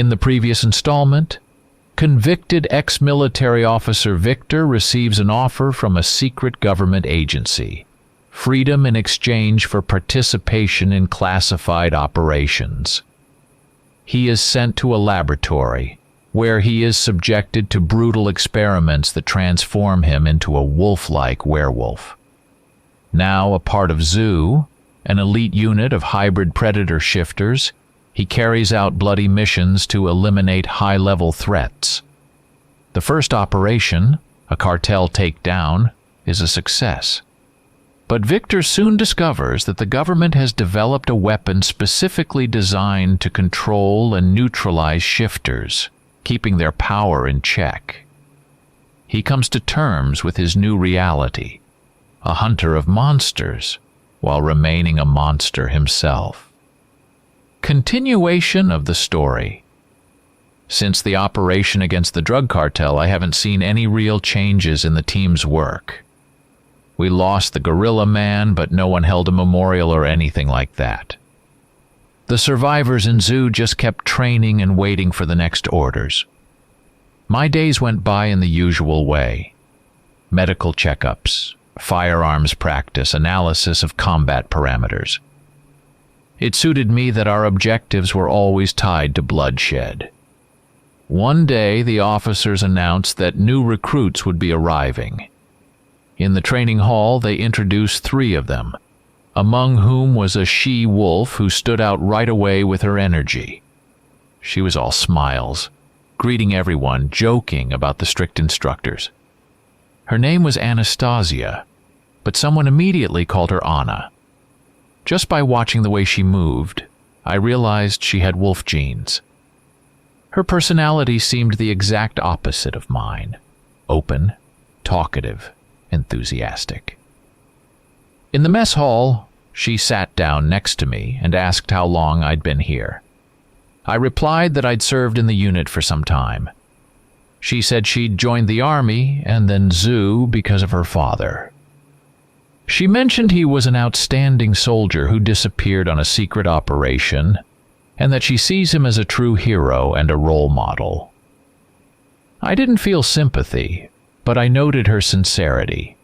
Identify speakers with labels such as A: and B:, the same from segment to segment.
A: In the previous installment, convicted ex-military officer Victor receives an offer from a secret government agency, freedom in exchange for participation in classified operations. He is sent to a laboratory, where he is subjected to brutal experiments that transform him into a wolf-like werewolf. Now a part of Zoo, an elite unit of hybrid predator shifters, he carries out bloody missions to eliminate high-level threats. The first operation, a cartel takedown, is a success. But Victor soon discovers that the government has developed a weapon specifically designed to control and neutralize shifters, keeping their power in check. He comes to terms with his new reality, a hunter of monsters, while remaining a monster himself. Continuation of the story. Since the operation against the drug cartel, I haven't seen any real changes in the team's work. We lost the gorilla man, but no one held a memorial or anything like that. The survivors in Zoo just kept training and waiting for the next orders. My days went by in the usual way. Medical checkups, firearms practice, analysis of combat parameters. It suited me that our objectives were always tied to bloodshed. One day, the officers announced that new recruits would be arriving. In the training hall, they introduced 3 of them, among whom was a she-wolf who stood out right away with her energy. She was all smiles, greeting everyone, joking about the strict instructors. Her name was Anastasia, but someone immediately called her Anna. Just by watching the way she moved, I realized she had wolf genes. Her personality seemed the exact opposite of mine: open, talkative, enthusiastic. In the mess hall, she sat down next to me and asked how long I'd been here. I replied that I'd served in the unit for some time. She said she'd joined the army and then Zoo because of her father. She mentioned he was an outstanding soldier who disappeared on a secret operation, and that she sees him as a true hero and a role model. I didn't feel sympathy, but I noted her sincerity.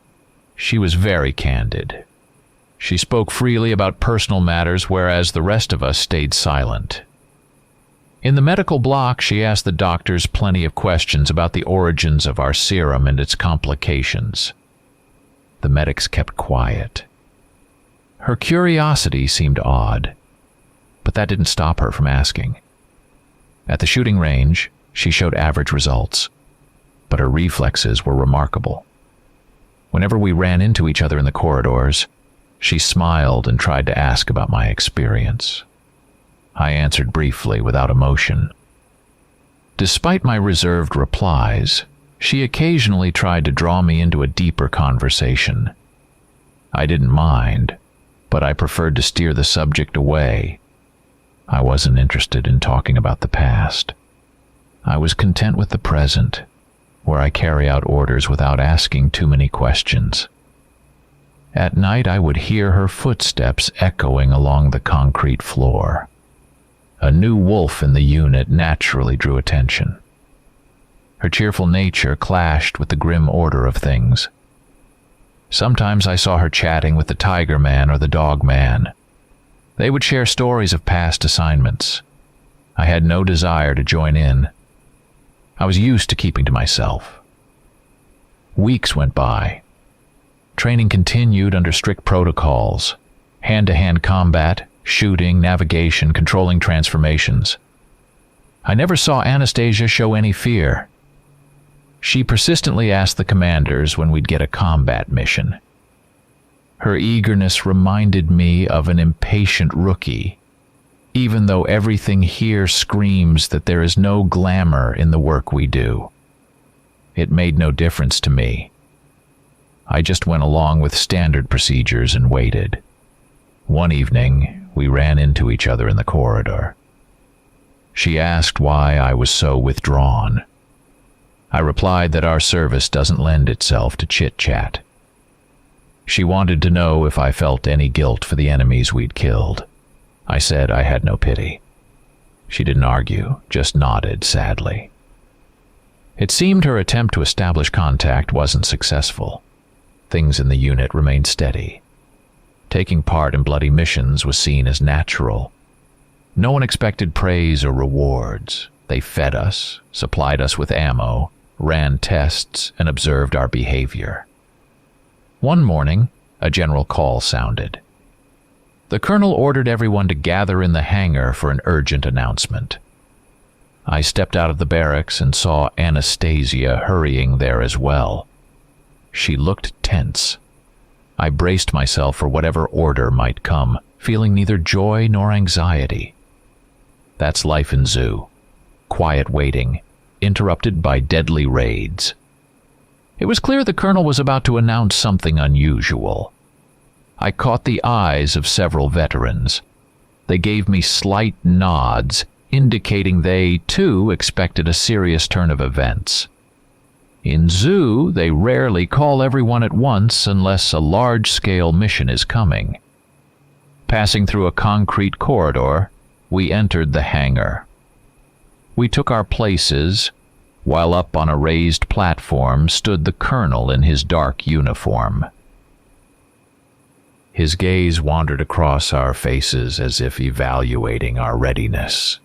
A: She was very candid. She spoke freely about personal matters, whereas the rest of us stayed silent. In the medical block, she asked the doctors plenty of questions about the origins of our serum and its complications. The medics kept quiet. Her curiosity seemed odd, but that didn't stop her from asking. At the shooting range, she showed average results, but her reflexes were remarkable. Whenever we ran into each other in the corridors, she smiled and tried to ask about my experience. I answered briefly, without emotion. Despite my reserved replies, she occasionally tried to draw me into a deeper conversation. I didn't mind, but I preferred to steer the subject away. I wasn't interested in talking about the past. I was content with the present, where I carry out orders without asking too many questions. At night, I would hear her footsteps echoing along the concrete floor. A new wolf in the unit naturally drew attention. Her cheerful nature clashed with the grim order of things. Sometimes I saw her chatting with the Tiger Man or the Dog Man. They would share stories of past assignments. I had no desire to join in. I was used to keeping to myself. Weeks went by. Training continued under strict protocols: hand-to-hand combat, shooting, navigation, controlling transformations. I never saw Anastasia show any fear. She persistently asked the commanders when we'd get a combat mission. Her eagerness reminded me of an impatient rookie, even though everything here screams that there is no glamour in the work we do. It made no difference to me. I just went along with standard procedures and waited. One evening, we ran into each other in the corridor. She asked why I was so withdrawn. I replied that our service doesn't lend itself to chit-chat. She wanted to know if I felt any guilt for the enemies we'd killed. I said I had no pity. She didn't argue, just nodded sadly. It seemed her attempt to establish contact wasn't successful. Things in the unit remained steady. Taking part in bloody missions was seen as natural. No one expected praise or rewards. They fed us, supplied us with ammo, ran tests, and observed our behavior. One morning, a general call sounded. The colonel ordered everyone to gather in the hangar for an urgent announcement. I stepped out of the barracks and saw Anastasia hurrying there as well. She looked tense. I braced myself for whatever order might come, feeling neither joy nor anxiety. That's life in zoo. Quiet waiting, interrupted by deadly raids. It was clear the colonel was about to announce something unusual. I caught the eyes of several veterans. They gave me slight nods, indicating they, too, expected a serious turn of events. In zoo, they rarely call everyone at once unless a large-scale mission is coming. Passing through a concrete corridor, we entered the hangar. We took our places, while up on a raised platform stood the colonel in his dark uniform. His gaze wandered across our faces as if evaluating our readiness.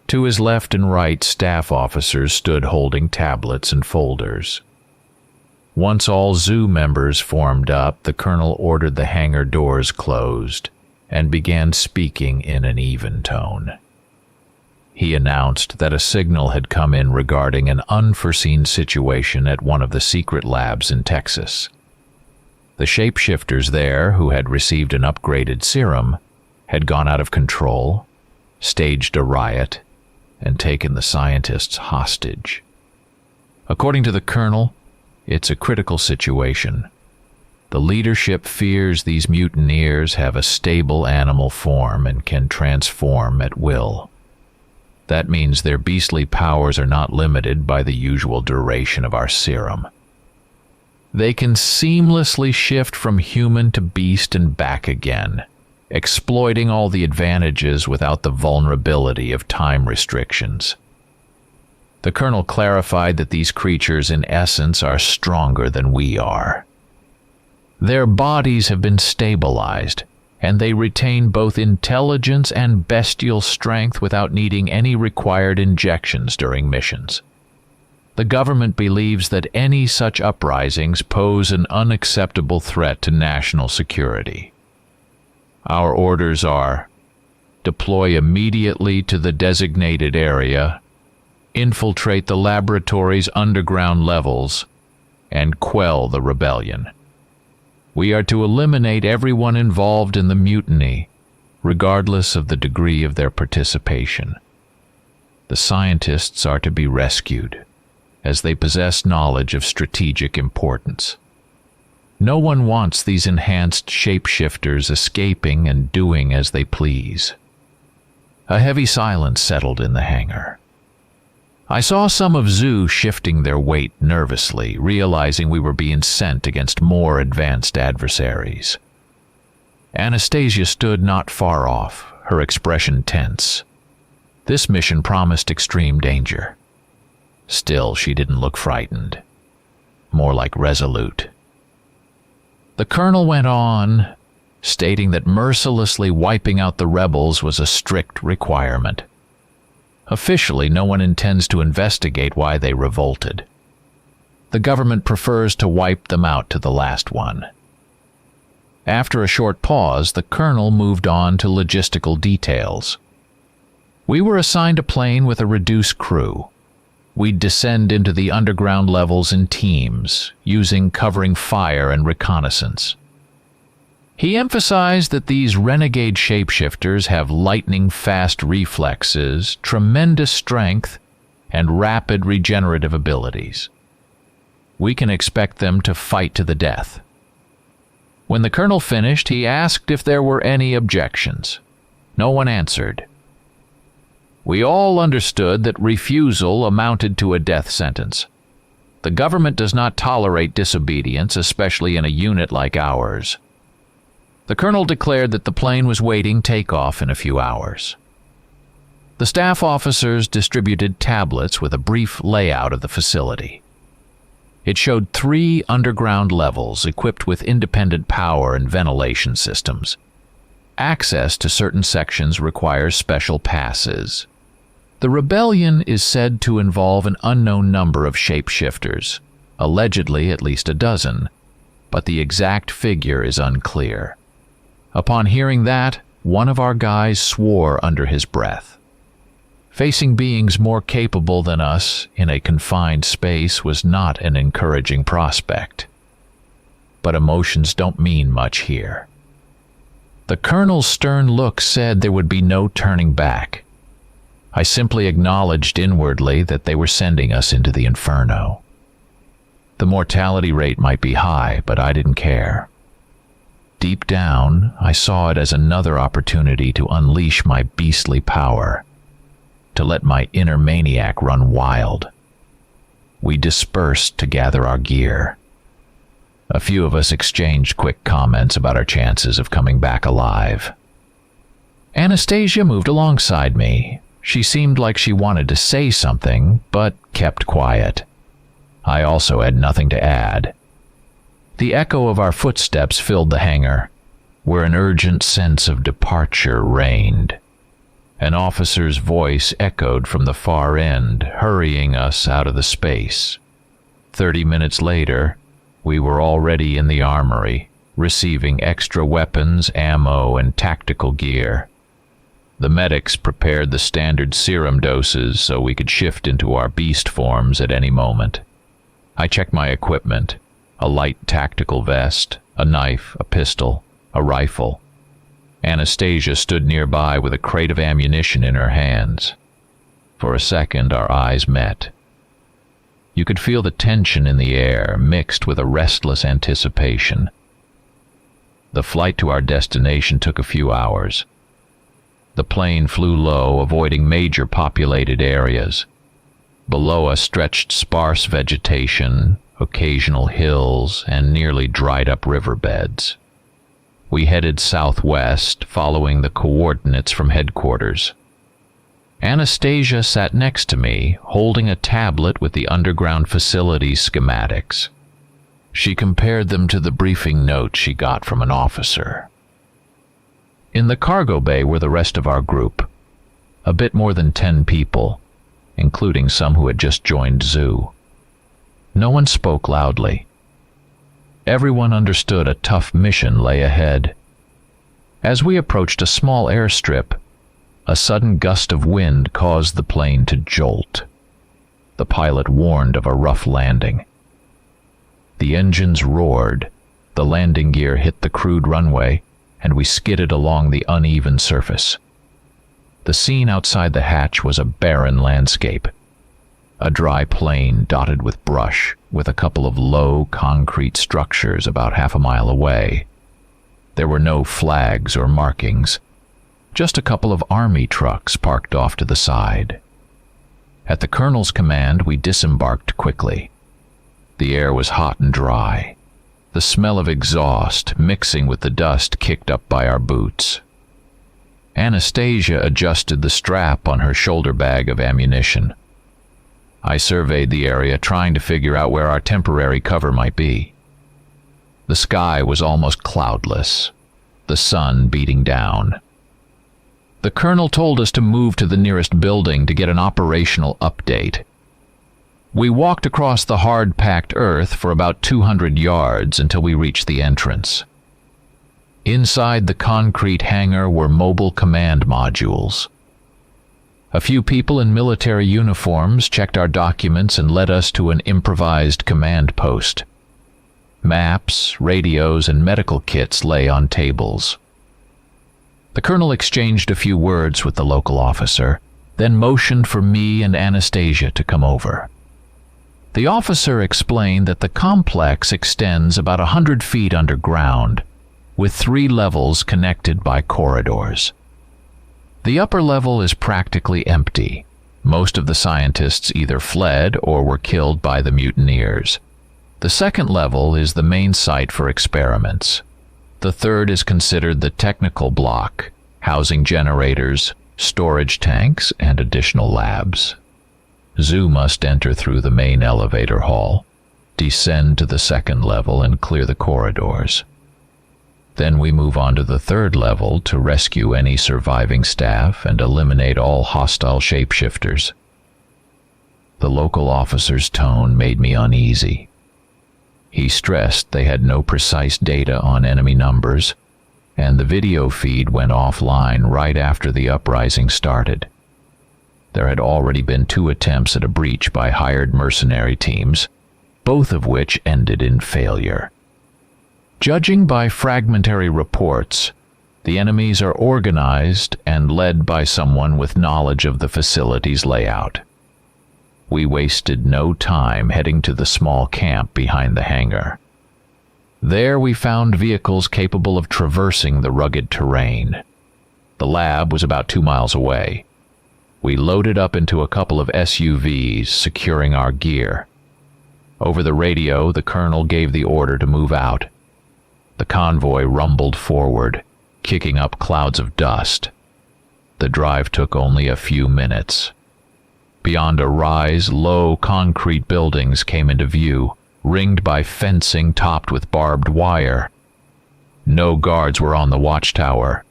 A: To his left and right, staff officers stood holding tablets and folders. Once all zoo members formed up, the colonel ordered the hangar doors closed and began speaking in an even tone. He announced that a signal had come in regarding an unforeseen situation at one of the secret labs in Texas. The shapeshifters there, who had received an upgraded serum, had gone out of control, staged a riot, and taken the scientists hostage. According to the colonel, it's a critical situation. The leadership fears these mutineers have a stable animal form and can transform at will. That means their beastly powers are not limited by the usual duration of our serum. They can seamlessly shift from human to beast and back again, exploiting all the advantages without the vulnerability of time restrictions. The colonel clarified that these creatures in essence are stronger than we are. Their bodies have been stabilized, and they retain both intelligence and bestial strength without needing any required injections during missions. The government believes that any such uprisings pose an unacceptable threat to national security. Our orders are: deploy immediately to the designated area, infiltrate the laboratory's underground levels, and quell the rebellion. We are to eliminate everyone involved in the mutiny, regardless of the degree of their participation. The scientists are to be rescued, as they possess knowledge of strategic importance. No one wants these enhanced shapeshifters escaping and doing as they please. A heavy silence settled in the hangar. I saw some of Zoo shifting their weight nervously, realizing we were being sent against more advanced adversaries. Anastasia stood not far off, her expression tense. This mission promised extreme danger. Still, she didn't look frightened, more like resolute. The colonel went on, stating that mercilessly wiping out the rebels was a strict requirement. Officially, no one intends to investigate why they revolted. The government prefers to wipe them out to the last one. After a short pause, the colonel moved on to logistical details. We were assigned a plane with a reduced crew. We'd descend into the underground levels in teams, using covering fire and reconnaissance. He emphasized that these renegade shapeshifters have lightning-fast reflexes, tremendous strength, and rapid regenerative abilities. We can expect them to fight to the death. When the colonel finished, he asked if there were any objections. No one answered. We all understood that refusal amounted to a death sentence. The government does not tolerate disobedience, especially in a unit like ours. The colonel declared that the plane was waiting takeoff in a few hours. The staff officers distributed tablets with a brief layout of the facility. It showed 3 underground levels equipped with independent power and ventilation systems. Access to certain sections requires special passes. The rebellion is said to involve an unknown number of shapeshifters, allegedly at least a dozen, but the exact figure is unclear. Upon hearing that, one of our guys swore under his breath. Facing beings more capable than us in a confined space was not an encouraging prospect. But emotions don't mean much here. The colonel's stern look said there would be no turning back. I simply acknowledged inwardly that they were sending us into the inferno. The mortality rate might be high, but I didn't care. Deep down, I saw it as another opportunity to unleash my beastly power, to let my inner maniac run wild. We dispersed to gather our gear. A few of us exchanged quick comments about our chances of coming back alive. Anastasia moved alongside me. She seemed like she wanted to say something, but kept quiet. I also had nothing to add. The echo of our footsteps filled the hangar, where an urgent sense of departure reigned. An officer's voice echoed from the far end, hurrying us out of the space. 30 minutes later, we were already in the armory, receiving extra weapons, ammo, and tactical gear. The medics prepared the standard serum doses so we could shift into our beast forms at any moment. I checked my equipment: a light tactical vest, a knife, a pistol, a rifle. Anastasia stood nearby with a crate of ammunition in her hands. For a second, our eyes met. You could feel the tension in the air, mixed with a restless anticipation. The flight to our destination took a few hours. The plane flew low, avoiding major populated areas. Below us stretched sparse vegetation, occasional hills, and nearly dried-up riverbeds. We headed southwest, following the coordinates from headquarters. Anastasia sat next to me, holding a tablet with the underground facility's schematics. She compared them to the briefing notes she got from an officer. In the cargo bay were the rest of our group, a bit more than 10 people, including some who had just joined Zoo. No one spoke loudly. Everyone understood a tough mission lay ahead. As we approached a small airstrip, a sudden gust of wind caused the plane to jolt. The pilot warned of a rough landing. The engines roared, the landing gear hit the crude runway, and we skidded along the uneven surface. The scene outside the hatch was a barren landscape. A dry plain dotted with brush, with a couple of low concrete structures about half a mile away. There were no flags or markings, just a couple of army trucks parked off to the side. At the colonel's command, we disembarked quickly. The air was hot and dry, the smell of exhaust mixing with the dust kicked up by our boots. Anastasia adjusted the strap on her shoulder bag of ammunition. I surveyed the area, trying to figure out where our temporary cover might be. The sky was almost cloudless, the sun beating down. The colonel told us to move to the nearest building to get an operational update. We walked across the hard-packed earth for about 200 yards until we reached the entrance. Inside the concrete hangar were mobile command modules. A few people in military uniforms checked our documents and led us to an improvised command post. Maps, radios, and medical kits lay on tables. The colonel exchanged a few words with the local officer, then motioned for me and Anastasia to come over. The officer explained that the complex extends about 100 feet underground, with 3 levels connected by corridors. The upper level is practically empty. Most of the scientists either fled or were killed by the mutineers. The second level is the main site for experiments. The third is considered the technical block, housing generators, storage tanks, and additional labs. Zoo must enter through the main elevator hall, descend to the second level, and clear the corridors. Then we move on to the third level to rescue any surviving staff and eliminate all hostile shapeshifters. The local officer's tone made me uneasy. He stressed they had no precise data on enemy numbers, and the video feed went offline right after the uprising started. There had already been 2 attempts at a breach by hired mercenary teams, both of which ended in failure. Judging by fragmentary reports, the enemies are organized and led by someone with knowledge of the facility's layout. We wasted no time heading to the small camp behind the hangar. There we found vehicles capable of traversing the rugged terrain. The lab was about 2 miles away. We loaded up into a couple of SUVs, securing our gear. Over the radio, the colonel gave the order to move out. The convoy rumbled forward, kicking up clouds of dust. The drive took only a few minutes. Beyond a rise, low concrete buildings came into view, ringed by fencing topped with barbed wire. No guards were on the watchtower.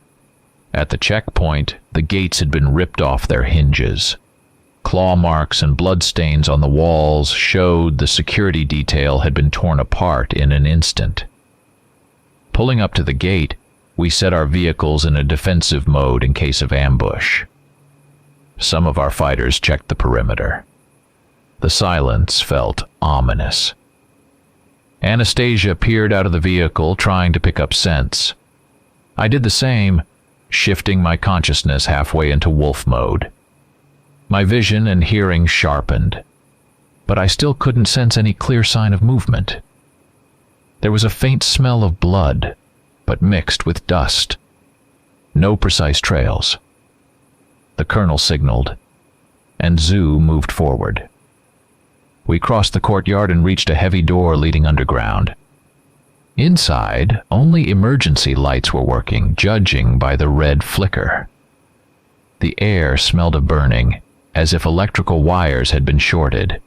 A: At the checkpoint, the gates had been ripped off their hinges. Claw marks and bloodstains on the walls showed the security detail had been torn apart in an instant. Pulling up to the gate, we set our vehicles in a defensive mode in case of ambush. Some of our fighters checked the perimeter. The silence felt ominous. Anastasia peered out of the vehicle, trying to pick up scents. I did the same, shifting my consciousness halfway into wolf mode. My vision and hearing sharpened, but I still couldn't sense any clear sign of movement. There was a faint smell of blood, but mixed with dust. No precise trails. The colonel signaled, and Zoo moved forward. We crossed the courtyard and reached a heavy door leading underground. Inside, only emergency lights were working, judging by the red flicker. The air smelled of burning, as if electrical wires had been shorted.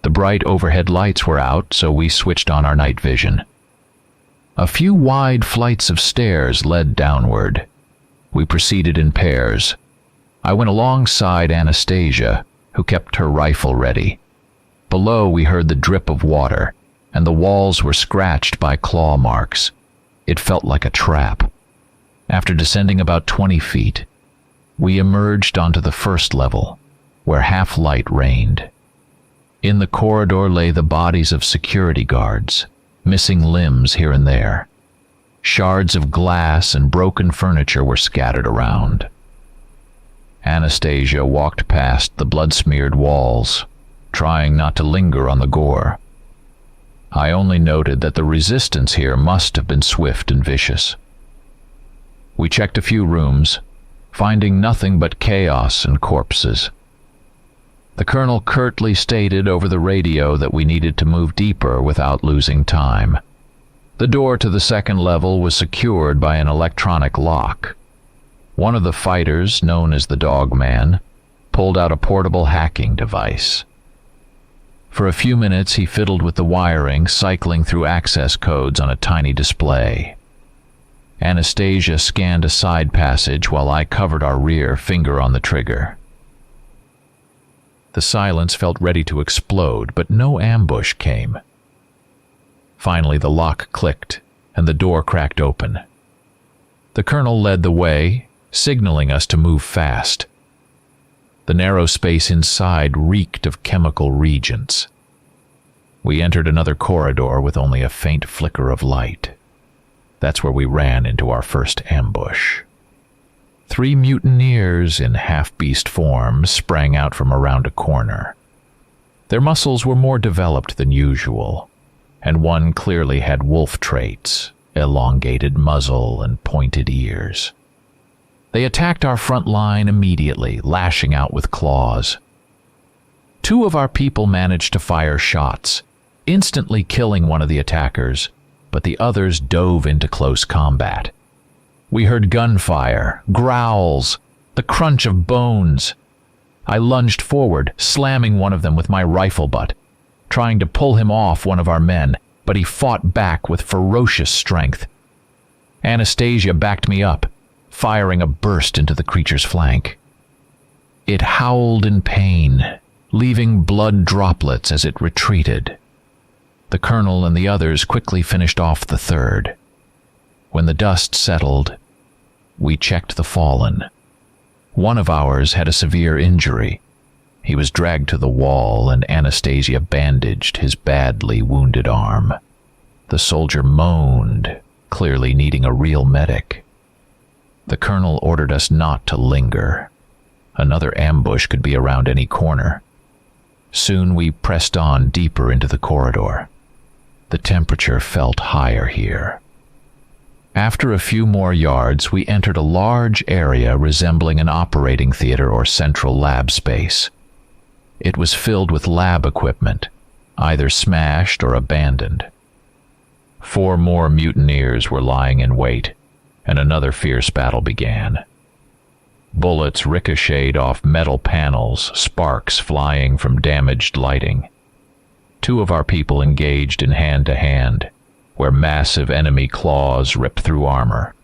A: The bright overhead lights were out, so we switched on our night vision. A few wide flights of stairs led downward. We proceeded in pairs. I went alongside Anastasia, who kept her rifle ready. Below, we heard the drip of water, and the walls were scratched by claw marks. It felt like a trap. After descending about 20 feet, we emerged onto the first level, where half-light reigned. In the corridor lay the bodies of security guards, missing limbs here and there. Shards of glass and broken furniture were scattered around. Anastasia walked past the blood-smeared walls, trying not to linger on the gore. I only noted that the resistance here must have been swift and vicious. We checked a few rooms, finding nothing but chaos and corpses. The colonel curtly stated over the radio that we needed to move deeper without losing time. The door to the second level was secured by an electronic lock. One of the fighters, known as the DOGMAN, pulled out a portable hacking device. For a few minutes he fiddled with the wiring, cycling through access codes on a tiny display. Anastasia scanned a side passage while I covered our rear, finger on the trigger. The silence felt ready to explode, but no ambush came. Finally, the lock clicked, and the door cracked open. The colonel led the way, signaling us to move fast. The narrow space inside reeked of chemical reagents. We entered another corridor with only a faint flicker of light. That's where we ran into our first ambush. 3 mutineers in half-beast form sprang out from around a corner. Their muscles were more developed than usual, and one clearly had wolf traits, elongated muzzle and pointed ears. They attacked our front line immediately, lashing out with claws. 2 of our people managed to fire shots, instantly killing one of the attackers, but the others dove into close combat. We heard gunfire, growls, the crunch of bones. I lunged forward, slamming one of them with my rifle butt, trying to pull him off one of our men, but he fought back with ferocious strength. Anastasia backed me up, firing a burst into the creature's flank. It howled in pain, leaving blood droplets as it retreated. The colonel and the others quickly finished off the third. When the dust settled, we checked the fallen. One of ours had a severe injury. He was dragged to the wall, and Anastasia bandaged his badly wounded arm. The soldier moaned, clearly needing a real medic. The colonel ordered us not to linger. Another ambush could be around any corner. Soon we pressed on deeper into the corridor. The temperature felt higher here. After a few more yards, we entered a large area resembling an operating theater or central lab space. It was filled with lab equipment, either smashed or abandoned. 4 more mutineers were lying in wait, and another fierce battle began. Bullets ricocheted off metal panels, sparks flying from damaged lighting. 2 of our people engaged in hand-to-hand, where massive enemy claws ripped through armor.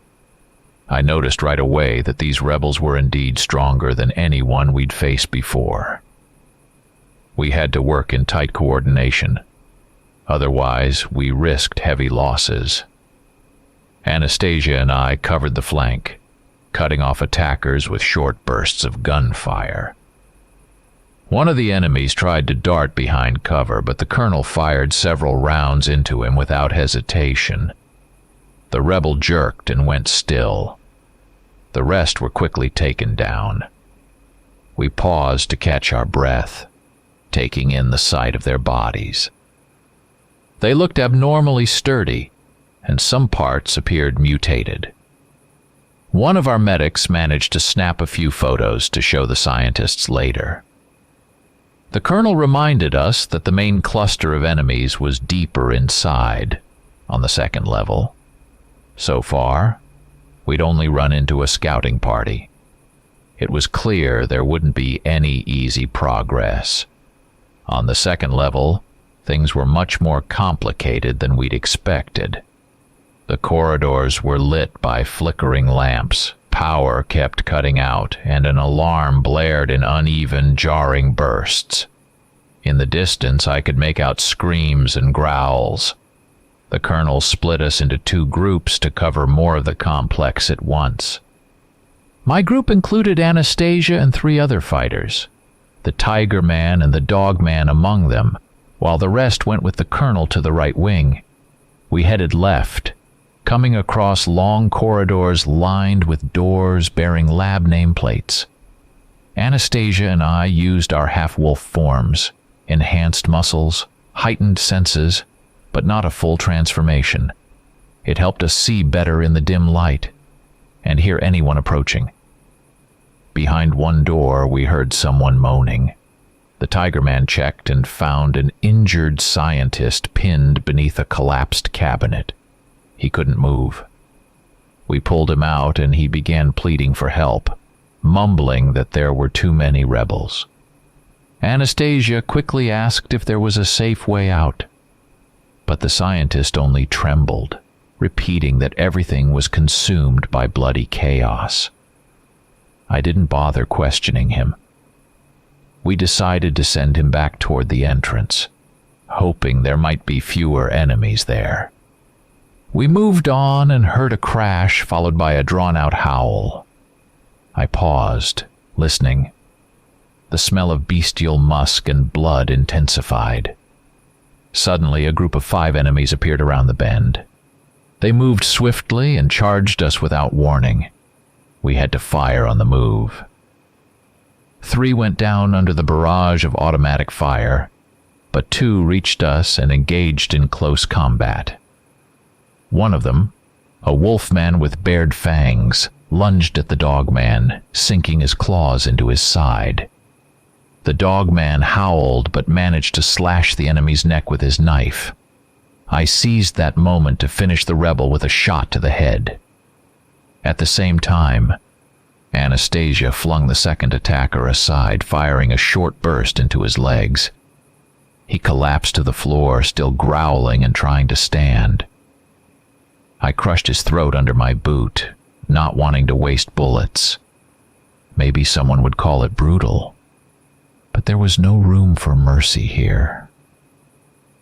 A: I noticed right away that these rebels were indeed stronger than anyone we'd faced before. We had to work in tight coordination. Otherwise, we risked heavy losses. Anastasia and I covered the flank, cutting off attackers with short bursts of gunfire. One of the enemies tried to dart behind cover, but the colonel fired several rounds into him without hesitation. The rebel jerked and went still. The rest were quickly taken down. We paused to catch our breath, taking in the sight of their bodies. They looked abnormally sturdy, and some parts appeared mutated. One of our medics managed to snap a few photos to show the scientists later. The colonel reminded us that the main cluster of enemies was deeper inside, on the 2nd level. So far, we'd only run into a scouting party. It was clear there wouldn't be any easy progress. On the 2nd level, things were much more complicated than we'd expected. The corridors were lit by flickering lamps, power kept cutting out, and an alarm blared in uneven, jarring bursts. In the distance, I could make out screams and growls. The colonel split us into 2 groups to cover more of the complex at once. My group included Anastasia and 3 other fighters, the Tiger Man and the Dogman among them, while the rest went with the colonel to the right wing. We headed left, coming across long corridors lined with doors bearing lab nameplates. Anastasia and I used our half-wolf forms, enhanced muscles, heightened senses, but not a full transformation. It helped us see better in the dim light, and hear anyone approaching. Behind one door, we heard someone moaning. The Tiger Man checked and found an injured scientist pinned beneath a collapsed cabinet. He couldn't move. We pulled him out, and he began pleading for help, mumbling that there were too many rebels. Anastasia quickly asked if there was a safe way out, but the scientist only trembled, repeating that everything was consumed by bloody chaos. I didn't bother questioning him. We decided to send him back toward the entrance, hoping there might be fewer enemies there. We moved on and heard a crash followed by a drawn-out howl. I paused, listening. The smell of bestial musk and blood intensified. Suddenly, a group of 5 enemies appeared around the bend. They moved swiftly and charged us without warning. We had to fire on the move. 3 went down under the barrage of automatic fire, but 2 reached us and engaged in close combat. One of them, a wolfman with bared fangs, lunged at the Dogman, sinking his claws into his side. The Dogman howled but managed to slash the enemy's neck with his knife. I seized that moment to finish the rebel with a shot to the head. At the same time, Anastasia flung the second attacker aside, firing a short burst into his legs. He collapsed to the floor, still growling and trying to stand. I crushed his throat under my boot, not wanting to waste bullets. Maybe someone would call it brutal, but there was no room for mercy here.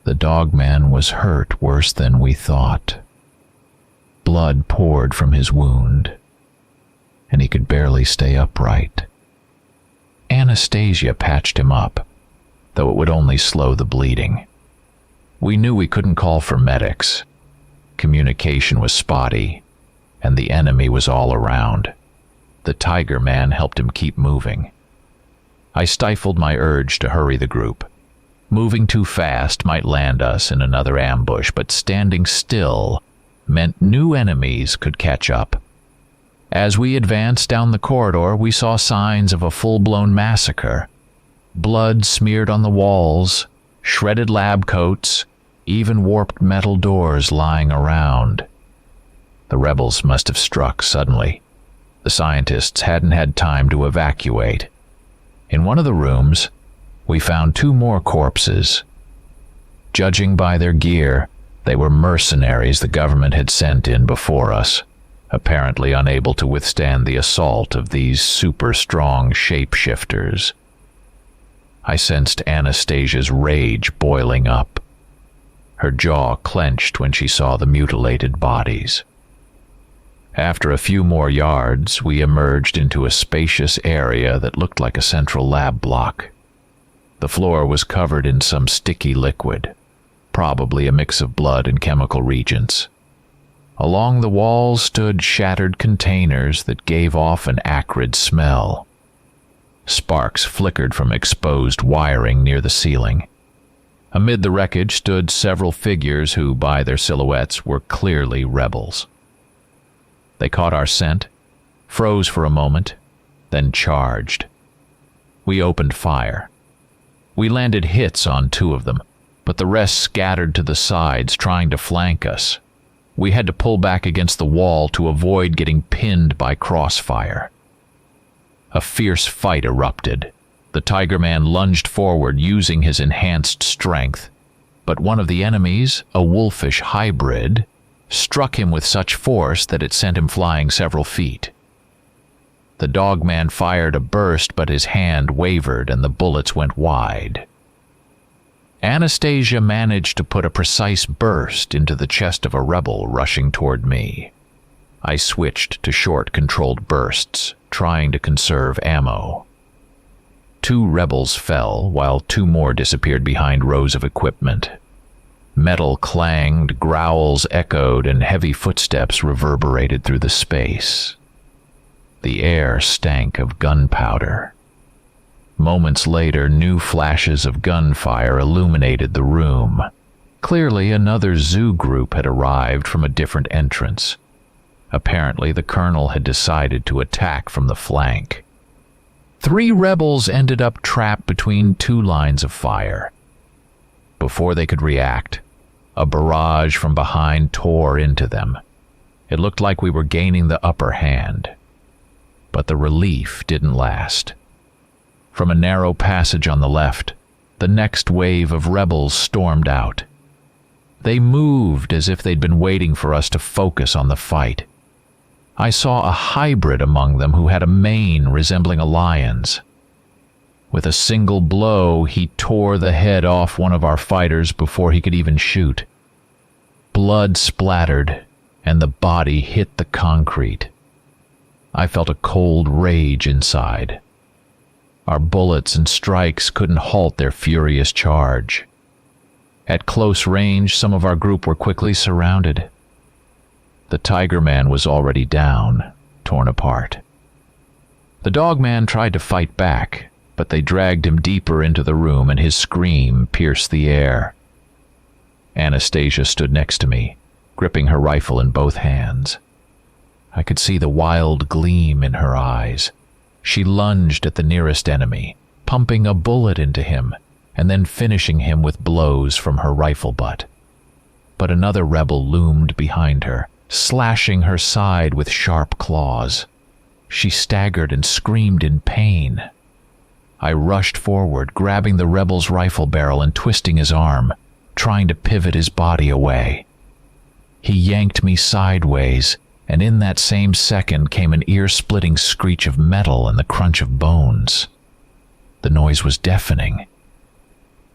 A: The dogman was hurt worse than we thought. Blood poured from his wound, and he could barely stay upright. Anastasia patched him up, though it would only slow the bleeding. We knew we couldn't call for medics. Communication was spotty, and the enemy was all around. The Tiger Man helped him keep moving. I stifled my urge to hurry the group. Moving too fast might land us in another ambush, but standing still meant new enemies could catch up. As we advanced down the corridor, we saw signs of a full-blown massacre. Blood smeared on the walls, shredded lab coats, even warped metal doors lying around. The rebels must have struck suddenly. The scientists hadn't had time to evacuate. In one of the rooms, we found 2 more corpses. Judging by their gear, they were mercenaries the government had sent in before us, apparently unable to withstand the assault of these super-strong shapeshifters. I sensed Anastasia's rage boiling up. Her jaw clenched when she saw the mutilated bodies. After a few more yards, we emerged into a spacious area that looked like a central lab block. The floor was covered in some sticky liquid, probably a mix of blood and chemical reagents. Along the walls stood shattered containers that gave off an acrid smell. Sparks flickered from exposed wiring near the ceiling. Amid the wreckage stood several figures who, by their silhouettes, were clearly rebels. They caught our scent, froze for a moment, then charged. We opened fire. We landed hits on 2 of them, but the rest scattered to the sides, trying to flank us. We had to pull back against the wall to avoid getting pinned by crossfire. A fierce fight erupted. The Tiger Man lunged forward, using his enhanced strength, but one of the enemies, a wolfish hybrid, struck him with such force that it sent him flying several feet. The dogman fired a burst, but his hand wavered and the bullets went wide. Anastasia managed to put a precise burst into the chest of a rebel rushing toward me. I switched to short, controlled bursts, trying to conserve ammo. 2 rebels fell, while 2 more disappeared behind rows of equipment. Metal clanged, growls echoed, and heavy footsteps reverberated through the space. The air stank of gunpowder. Moments later, new flashes of gunfire illuminated the room. Clearly, another zoo group had arrived from a different entrance. Apparently, the colonel had decided to attack from the flank. 3 rebels ended up trapped between 2 lines of fire. Before they could react, a barrage from behind tore into them. It looked like we were gaining the upper hand. But the relief didn't last. From a narrow passage on the left, the next wave of rebels stormed out. They moved as if they'd been waiting for us to focus on the fight. I saw a hybrid among them who had a mane resembling a lion's. With a single blow, he tore the head off one of our fighters before he could even shoot. Blood splattered, and the body hit the concrete. I felt a cold rage inside. Our bullets and strikes couldn't halt their furious charge. At close range, some of our group were quickly surrounded. The Tiger Man was already down, torn apart. The Dogman tried to fight back, but they dragged him deeper into the room, and his scream pierced the air. Anastasia stood next to me, gripping her rifle in both hands. I could see the wild gleam in her eyes. She lunged at the nearest enemy, pumping a bullet into him, and then finishing him with blows from her rifle butt. But another rebel loomed behind her, slashing her side with sharp claws. She staggered and screamed in pain. I rushed forward, grabbing the rebel's rifle barrel and twisting his arm, trying to pivot his body away. He yanked me sideways, and in that same second came an ear-splitting screech of metal and the crunch of bones. The noise was deafening.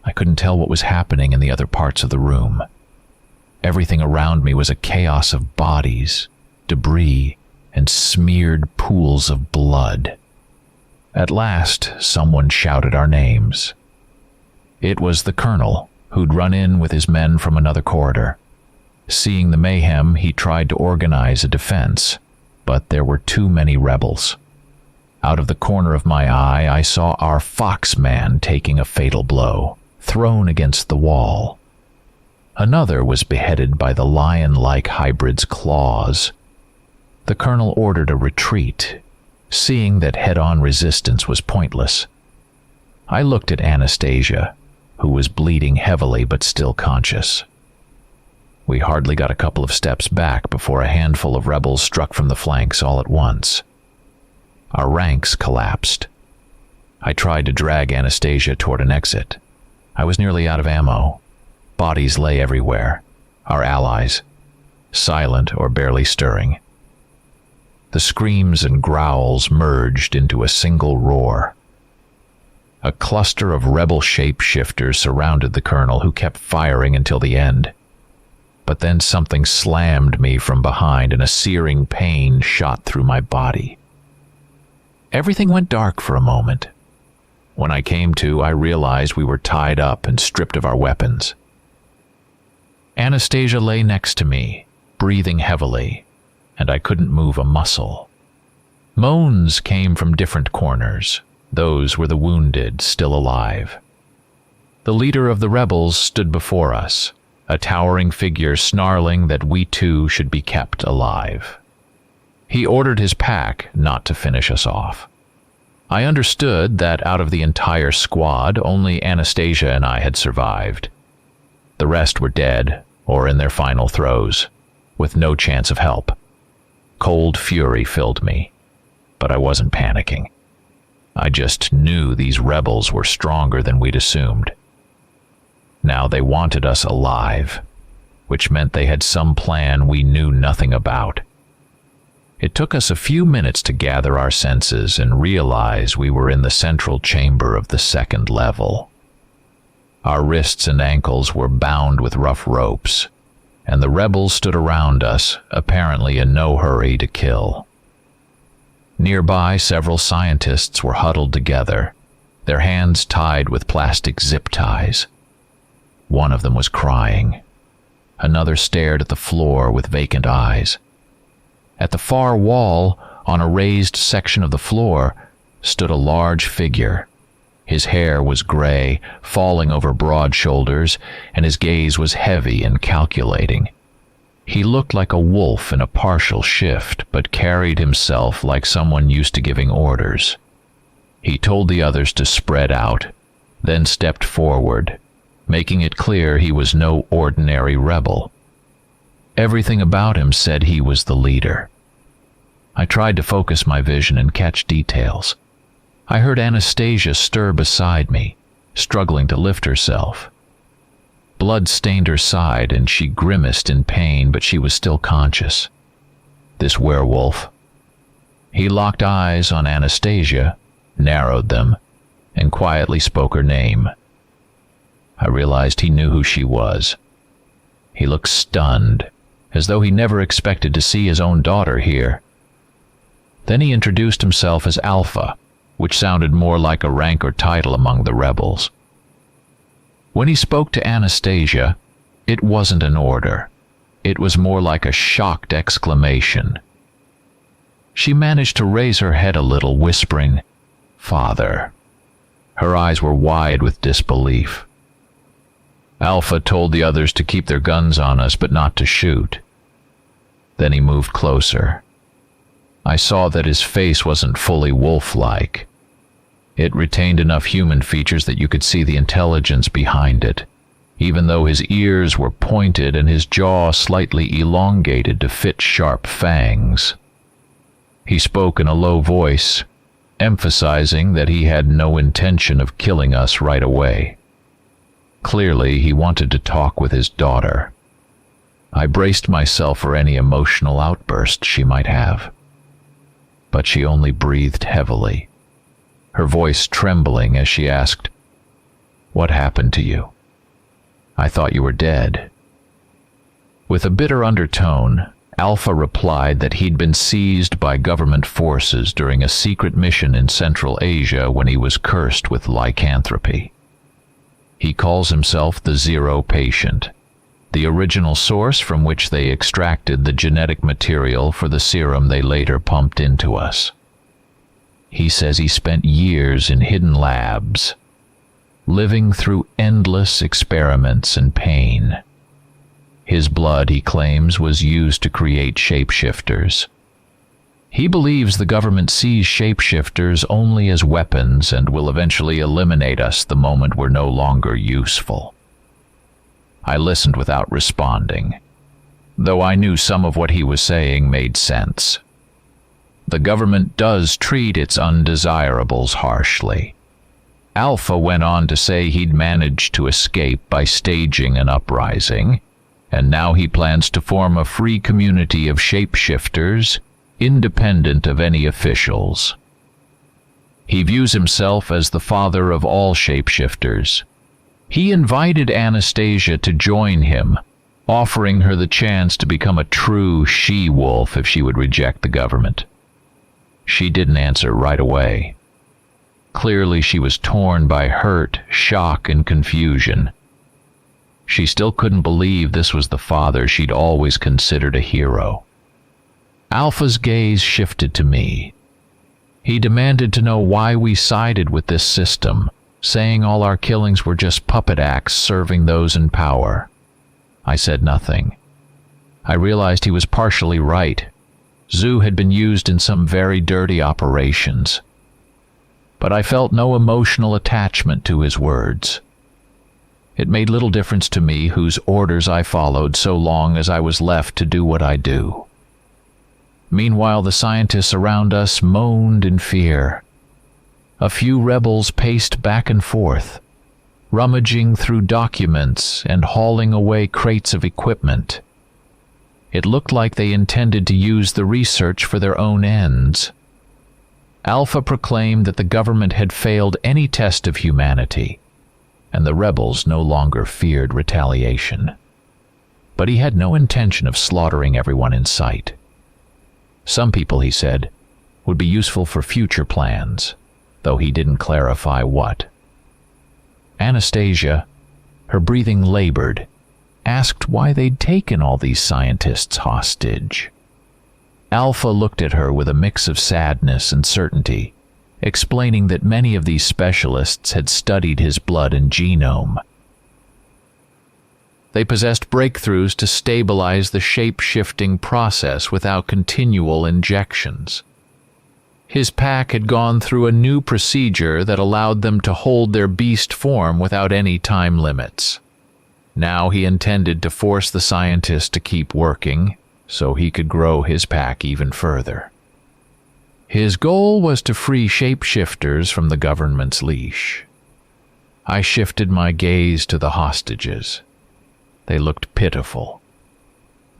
A: I couldn't tell what was happening in the other parts of the room. Everything around me was a chaos of bodies, debris, and smeared pools of blood. At last, someone shouted our names. It was the colonel, who'd run in with his men from another corridor. Seeing the mayhem, he tried to organize a defense, but there were too many rebels. Out of the corner of my eye, I saw our foxman taking a fatal blow, thrown against the wall. Another was beheaded by the lion-like hybrid's claws. The colonel ordered a retreat, seeing that head-on resistance was pointless. I looked at Anastasia, who was bleeding heavily but still conscious. We hardly got a couple of steps back before a handful of rebels struck from the flanks all at once. Our ranks collapsed. I tried to drag Anastasia toward an exit. I was nearly out of ammo. Bodies lay everywhere, our allies, silent or barely stirring. The screams and growls merged into a single roar. A cluster of rebel shapeshifters surrounded the colonel, who kept firing until the end. But then something slammed me from behind and a searing pain shot through my body. Everything went dark for a moment. When I came to, I realized we were tied up and stripped of our weapons. Anastasia lay next to me, breathing heavily, and I couldn't move a muscle. Moans came from different corners. Those were the wounded, still alive. The leader of the rebels stood before us, a towering figure snarling that we too should be kept alive. He ordered his pack not to finish us off. I understood that out of the entire squad, only Anastasia and I had survived. The rest were dead or in their final throes, with no chance of help. Cold fury filled me, but I wasn't panicking. I just knew these rebels were stronger than we'd assumed. Now they wanted us alive, which meant they had some plan we knew nothing about. It took us a few minutes to gather our senses and realize we were in the central chamber of the second level. Our wrists and ankles were bound with rough ropes, and the rebels stood around us, apparently in no hurry to kill. Nearby, several scientists were huddled together, their hands tied with plastic zip ties. One of them was crying. Another stared at the floor with vacant eyes. At the far wall, on a raised section of the floor, stood a large figure. His hair was gray, falling over broad shoulders, and his gaze was heavy and calculating. He looked like a wolf in a partial shift, but carried himself like someone used to giving orders. He told the others to spread out, then stepped forward, making it clear he was no ordinary rebel. Everything about him said he was the leader. I tried to focus my vision and catch details. I heard Anastasia stir beside me, struggling to lift herself. Blood stained her side and she grimaced in pain, but she was still conscious. This werewolf. He locked eyes on Anastasia, narrowed them, and quietly spoke her name. I realized he knew who she was. He looked stunned, as though he never expected to see his own daughter here. Then he introduced himself as Alpha, which sounded more like a rank or title among the rebels. When he spoke to Anastasia, it wasn't an order. It was more like a shocked exclamation. She managed to raise her head a little, whispering, "Father." Her eyes were wide with disbelief. Alpha told the others to keep their guns on us, but not to shoot. Then he moved closer. I saw that his face wasn't fully wolf-like. It retained enough human features that you could see the intelligence behind it, even though his ears were pointed and his jaw slightly elongated to fit sharp fangs. He spoke in a low voice, emphasizing that he had no intention of killing us right away. Clearly, he wanted to talk with his daughter. I braced myself for any emotional outburst she might have. But she only breathed heavily, her voice trembling as she asked, "What happened to you? I thought you were dead." With a bitter undertone, Alpha replied that he'd been seized by government forces during a secret mission in Central Asia when he was cursed with lycanthropy. He calls himself the Zero Patient, the original source from which they extracted the genetic material for the serum they later pumped into us. He says he spent years in hidden labs, living through endless experiments and pain. His blood, he claims, was used to create shapeshifters. He believes the government sees shapeshifters only as weapons and will eventually eliminate us the moment we're no longer useful. I listened without responding, though I knew some of what he was saying made sense. The government does treat its undesirables harshly. Alpha went on to say he'd managed to escape by staging an uprising, and now he plans to form a free community of shapeshifters, independent of any officials. He views himself as the father of all shapeshifters. He invited Anastasia to join him, offering her the chance to become a true she-wolf if she would reject the government. She didn't answer right away. Clearly she was torn by hurt, shock, and confusion. She still couldn't believe this was the father she'd always considered a hero. Alpha's gaze shifted to me. He demanded to know why we sided with this system, saying all our killings were just puppet acts serving those in power. I said nothing. I realized he was partially right. Zoo had been used in some very dirty operations. But I felt no emotional attachment to his words. It made little difference to me whose orders I followed so long as I was left to do what I do. Meanwhile, the scientists around us moaned in fear. A few rebels paced back and forth, rummaging through documents and hauling away crates of equipment. It looked like they intended to use the research for their own ends. Alpha proclaimed that the government had failed any test of humanity, and the rebels no longer feared retaliation. But he had no intention of slaughtering everyone in sight. Some people, he said, would be useful for future plans, though he didn't clarify what. Anastasia, her breathing labored, asked why they'd taken all these scientists hostage. Alpha looked at her with a mix of sadness and certainty, explaining that many of these specialists had studied his blood and genome. They possessed breakthroughs to stabilize the shape-shifting process without continual injections. His pack had gone through a new procedure that allowed them to hold their beast form without any time limits. Now he intended to force the scientist to keep working, so he could grow his pack even further. His goal was to free shapeshifters from the government's leash. I shifted my gaze to the hostages. They looked pitiful.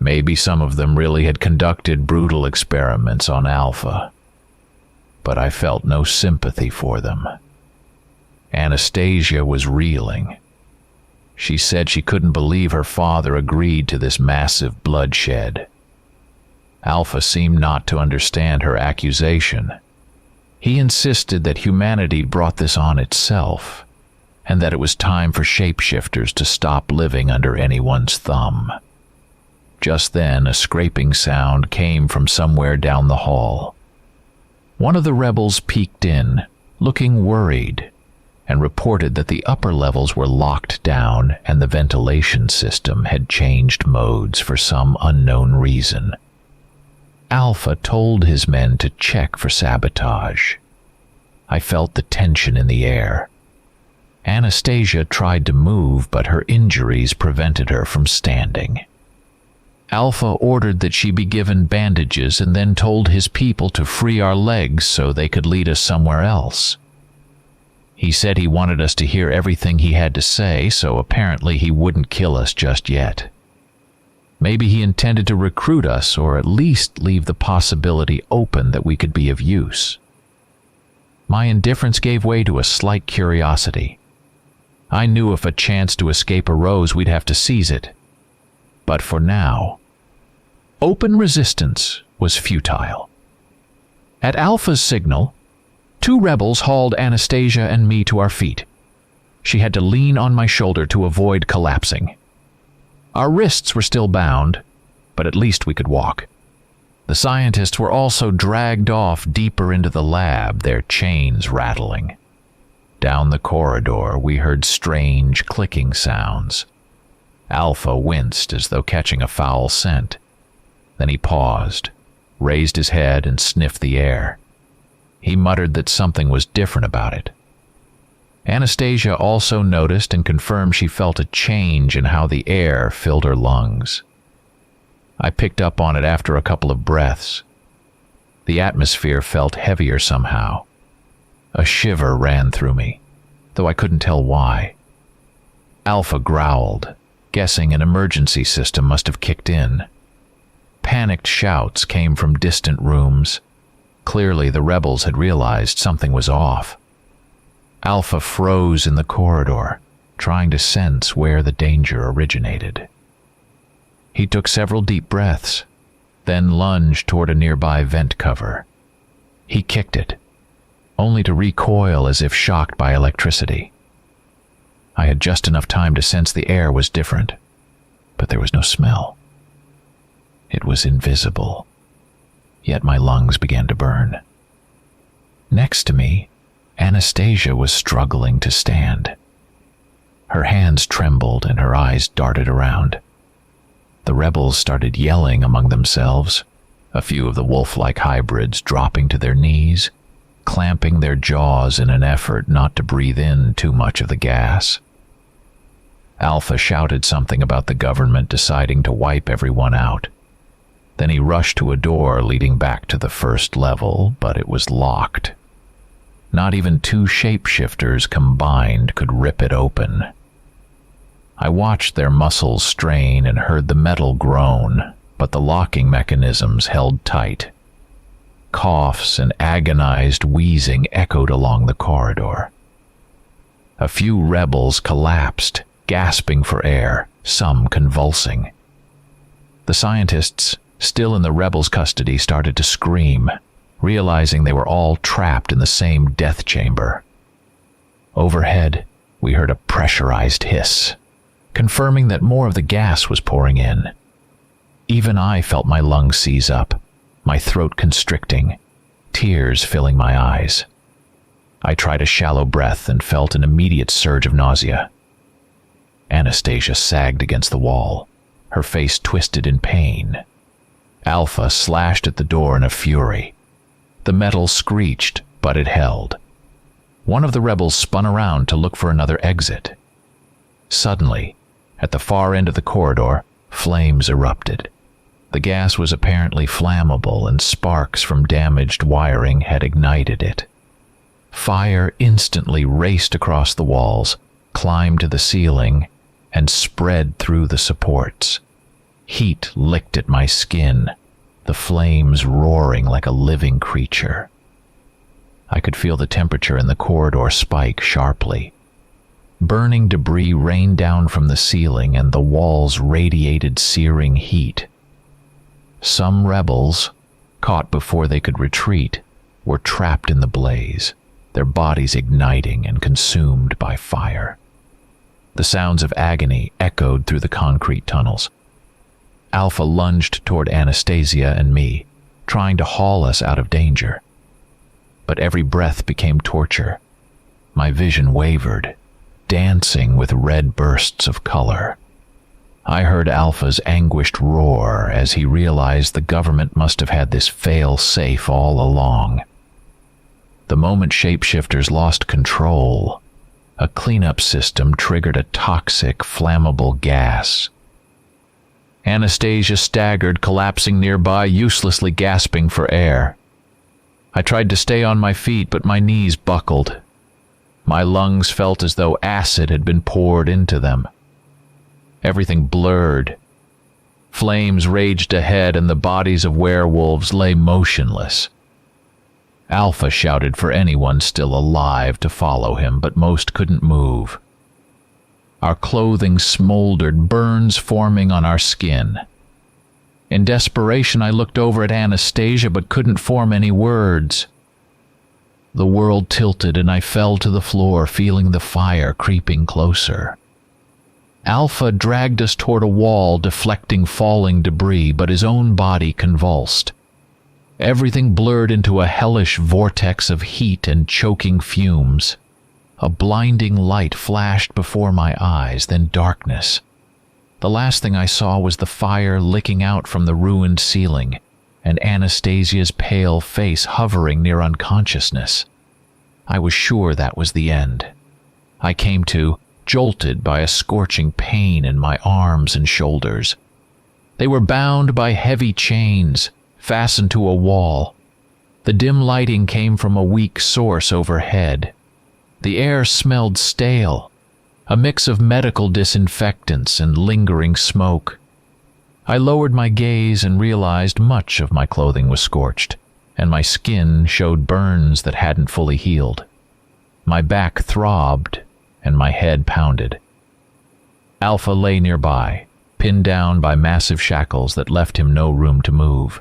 A: Maybe some of them really had conducted brutal experiments on Alpha. But I felt no sympathy for them. Anastasia was reeling. She said she couldn't believe her father agreed to this massive bloodshed. Alpha seemed not to understand her accusation. He insisted that humanity brought this on itself, and that it was time for shapeshifters to stop living under anyone's thumb. Just then, a scraping sound came from somewhere down the hall. One of the rebels peeked in, looking worried, and reported that the upper levels were locked down and the ventilation system had changed modes for some unknown reason. Alpha told his men to check for sabotage. I felt the tension in the air. Anastasia tried to move, but her injuries prevented her from standing. Alpha ordered that she be given bandages and then told his people to free our legs so they could lead us somewhere else. He said he wanted us to hear everything he had to say, so apparently he wouldn't kill us just yet. Maybe he intended to recruit us, or at least leave the possibility open that we could be of use. My indifference gave way to a slight curiosity. I knew if a chance to escape arose, we'd have to seize it. But for now, open resistance was futile. At Alpha's signal, 2 rebels hauled Anastasia and me to our feet. She had to lean on my shoulder to avoid collapsing. Our wrists were still bound, but at least we could walk. The scientists were also dragged off deeper into the lab, their chains rattling. Down the corridor, we heard strange clicking sounds. Alpha winced as though catching a foul scent. Then he paused, raised his head, and sniffed the air. He muttered that something was different about it. Anastasia also noticed and confirmed she felt a change in how the air filled her lungs. I picked up on it after a couple of breaths. The atmosphere felt heavier somehow. A shiver ran through me, though I couldn't tell why. Alpha growled, guessing an emergency system must have kicked in. Panicked shouts came from distant rooms. Clearly, the rebels had realized something was off. Alpha froze in the corridor, trying to sense where the danger originated. He took several deep breaths, then lunged toward a nearby vent cover. He kicked it, only to recoil as if shocked by electricity. I had just enough time to sense the air was different, but there was no smell. It was invisible, yet my lungs began to burn. Next to me, Anastasia was struggling to stand. Her hands trembled and her eyes darted around. The rebels started yelling among themselves, a few of the wolf-like hybrids dropping to their knees, clamping their jaws in an effort not to breathe in too much of the gas. Alpha shouted something about the government deciding to wipe everyone out. Then he rushed to a door leading back to the first level, but it was locked. Not even 2 shapeshifters combined could rip it open. I watched their muscles strain and heard the metal groan, but the locking mechanisms held tight. Coughs and agonized wheezing echoed along the corridor. A few rebels collapsed, gasping for air, some convulsing. The scientists, still in the rebels' custody, started to scream, realizing they were all trapped in the same death chamber. Overhead, we heard a pressurized hiss, confirming that more of the gas was pouring in. Even I felt my lungs seize up, my throat constricting, tears filling my eyes. I tried a shallow breath and felt an immediate surge of nausea. Anastasia sagged against the wall, her face twisted in pain. Alpha slashed at the door in a fury. The metal screeched, but it held. One of the rebels spun around to look for another exit. Suddenly, at the far end of the corridor, flames erupted. The gas was apparently flammable, and sparks from damaged wiring had ignited it. Fire instantly raced across the walls, climbed to the ceiling, and spread through the supports. Heat licked at my skin, the flames roaring like a living creature. I could feel the temperature in the corridor spike sharply. Burning debris rained down from the ceiling, and the walls radiated searing heat. Some rebels, caught before they could retreat, were trapped in the blaze, their bodies igniting and consumed by fire. The sounds of agony echoed through the concrete tunnels. Alpha lunged toward Anastasia and me, trying to haul us out of danger. But every breath became torture. My vision wavered, dancing with red bursts of color. I heard Alpha's anguished roar as he realized the government must have had this fail-safe all along. The moment shapeshifters lost control, a cleanup system triggered a toxic, flammable gas. Anastasia staggered, collapsing nearby, uselessly gasping for air. I tried to stay on my feet, but my knees buckled. My lungs felt as though acid had been poured into them. Everything blurred. Flames raged ahead, and the bodies of werewolves lay motionless. Alpha shouted for anyone still alive to follow him, but most couldn't move. Our clothing smoldered, burns forming on our skin. In desperation, I looked over at Anastasia, but couldn't form any words. The world tilted, and I fell to the floor, feeling the fire creeping closer. Alpha dragged us toward a wall, deflecting falling debris, but his own body convulsed. Everything blurred into a hellish vortex of heat and choking fumes. A blinding light flashed before my eyes, then darkness. The last thing I saw was the fire licking out from the ruined ceiling, and Anastasia's pale face hovering near unconsciousness. I was sure that was the end. I came to, jolted by a scorching pain in my arms and shoulders. They were bound by heavy chains, fastened to a wall. The dim lighting came from a weak source overhead. The air smelled stale, a mix of medical disinfectants and lingering smoke. I lowered my gaze and realized much of my clothing was scorched, and my skin showed burns that hadn't fully healed. My back throbbed, and my head pounded. Alpha lay nearby, pinned down by massive shackles that left him no room to move.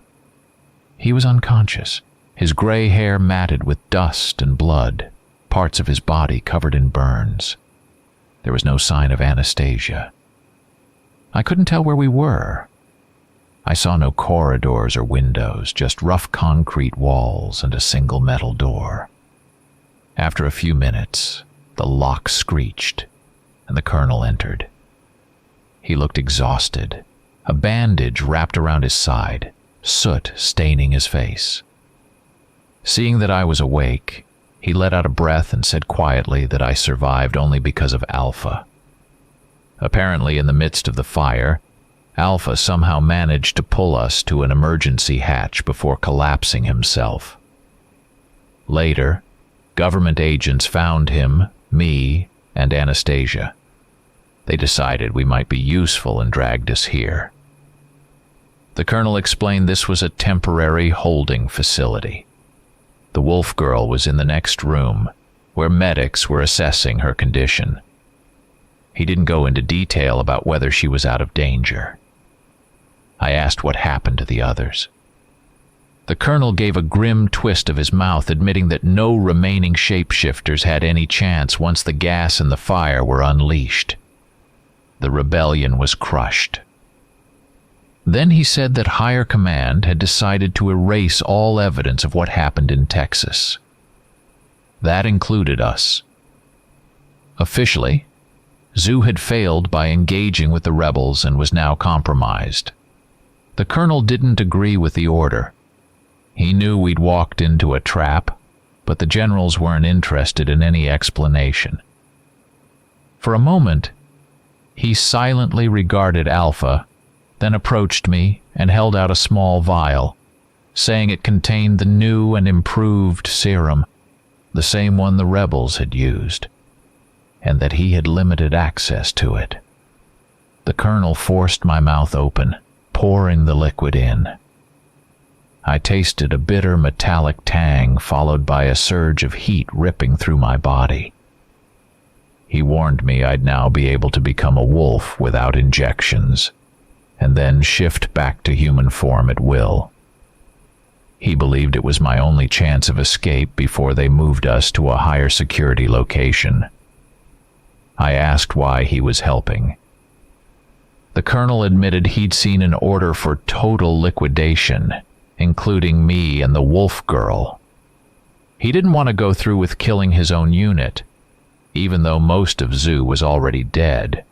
A: He was unconscious, his gray hair matted with dust and blood, parts of his body covered in burns. There was no sign of Anastasia. I couldn't tell where we were. I saw no corridors or windows, just rough concrete walls and a single metal door. After a few minutes, the lock screeched, and the colonel entered. He looked exhausted, a bandage wrapped around his side, soot staining his face. Seeing that I was awake, he let out a breath and said quietly that I survived only because of Alpha. Apparently, in the midst of the fire, Alpha somehow managed to pull us to an emergency hatch before collapsing himself. Later, government agents found him, me, and Anastasia. They decided we might be useful and dragged us here. The colonel explained this was a temporary holding facility. The wolf girl was in the next room, where medics were assessing her condition. He didn't go into detail about whether she was out of danger. I asked what happened to the others. The colonel gave a grim twist of his mouth, admitting that no remaining shapeshifters had any chance once the gas and the fire were unleashed. The rebellion was crushed. Then he said that higher command had decided to erase all evidence of what happened in Texas. That included us. Officially, Zoo had failed by engaging with the rebels and was now compromised. The colonel didn't agree with the order. He knew we'd walked into a trap, but the generals weren't interested in any explanation. For a moment, he silently regarded Alpha, then approached me and held out a small vial, saying it contained the new and improved serum, the same one the rebels had used, and that he had limited access to it. The colonel forced my mouth open, pouring the liquid in. I tasted a bitter metallic tang, followed by a surge of heat ripping through my body. He warned me I'd now be able to become a wolf without injections, and then shift back to human form at will. He believed it was my only chance of escape before they moved us to a higher security location. I asked why he was helping. The colonel admitted he'd seen an order for total liquidation, including me and the wolf girl. He didn't want to go through with killing his own unit, even though most of Zoo was already dead.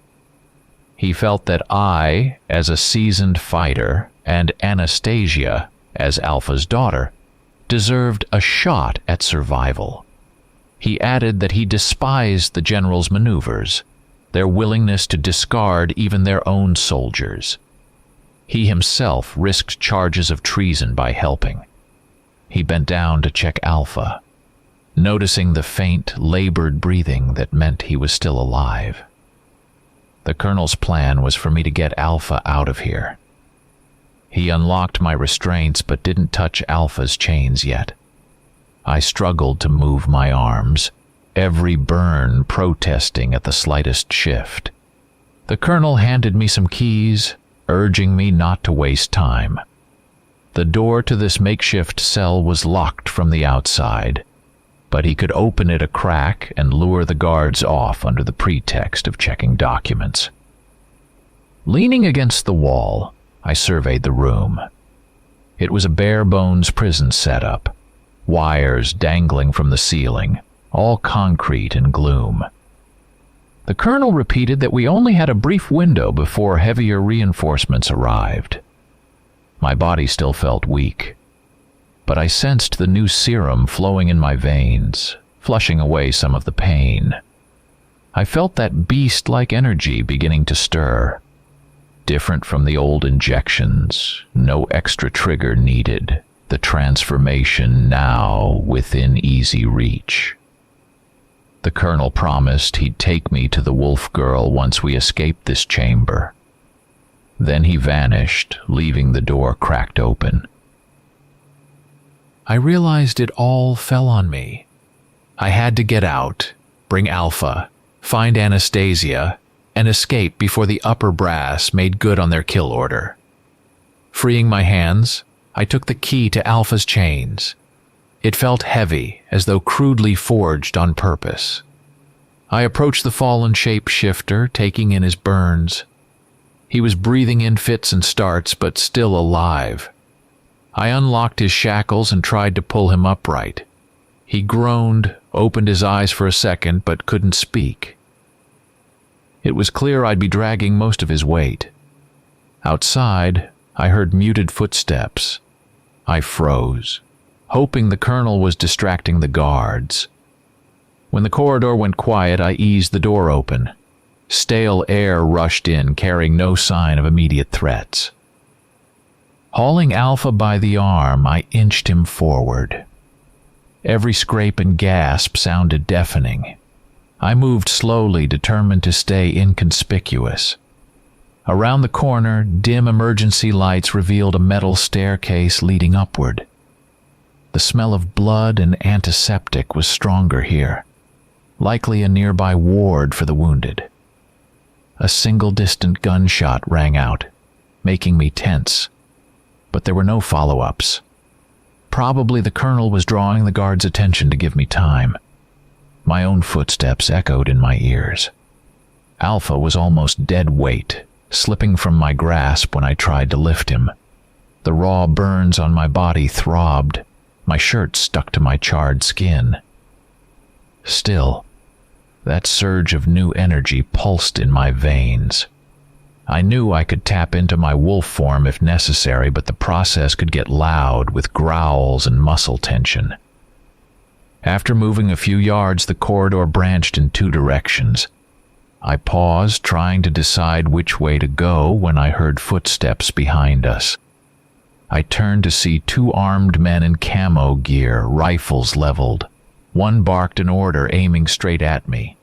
A: He felt that I, as a seasoned fighter, and Anastasia, as Alpha's daughter, deserved a shot at survival. He added that he despised the generals' maneuvers, their willingness to discard even their own soldiers. He himself risked charges of treason by helping. He bent down to check Alpha, noticing the faint, labored breathing that meant he was still alive. The Colonel's plan was for me to get Alpha out of here. He unlocked my restraints but didn't touch Alpha's chains yet. I struggled to move my arms, every burn protesting at the slightest shift. The Colonel handed me some keys, urging me not to waste time. The door to this makeshift cell was locked from the outside, but he could open it a crack and lure the guards off under the pretext of checking documents. Leaning against the wall, I surveyed the room. It was a bare-bones prison setup, wires dangling from the ceiling, all concrete and gloom. The Colonel repeated that we only had a brief window before heavier reinforcements arrived. My body still felt weak, but I sensed the new serum flowing in my veins, flushing away some of the pain. I felt that beast-like energy beginning to stir. Different from the old injections, no extra trigger needed, the transformation now within easy reach. The Colonel promised he'd take me to the Wolf Girl once we escaped this chamber. Then he vanished, leaving the door cracked open. I realized it all fell on me. I had to get out, bring Alpha, find Anastasia, and escape before the upper brass made good on their kill order. Freeing my hands, I took the key to Alpha's chains. It felt heavy, as though crudely forged on purpose. I approached the fallen shape-shifter, taking in his burns. He was breathing in fits and starts, but still alive. I unlocked his shackles and tried to pull him upright. He groaned, opened his eyes for a second, but couldn't speak. It was clear I'd be dragging most of his weight. Outside, I heard muted footsteps. I froze, hoping the Colonel was distracting the guards. When the corridor went quiet, I eased the door open. Stale air rushed in, carrying no sign of immediate threats. Hauling Alpha by the arm, I inched him forward. Every scrape and gasp sounded deafening. I moved slowly, determined to stay inconspicuous. Around the corner, dim emergency lights revealed a metal staircase leading upward. The smell of blood and antiseptic was stronger here, likely a nearby ward for the wounded. A single distant gunshot rang out, making me tense, but there were no follow-ups. Probably the Colonel was drawing the guards' attention to give me time. My own footsteps echoed in my ears. Alpha was almost dead weight, slipping from my grasp when I tried to lift him. The raw burns on my body throbbed. My shirt stuck to my charred skin. Still, that surge of new energy pulsed in my veins. I knew I could tap into my wolf form if necessary, but the process could get loud with growls and muscle tension. After moving a few yards, the corridor branched in two directions. I paused, trying to decide which way to go, when I heard footsteps behind us. I turned to see two armed men in camo gear, rifles leveled. One barked an order, aiming straight at me.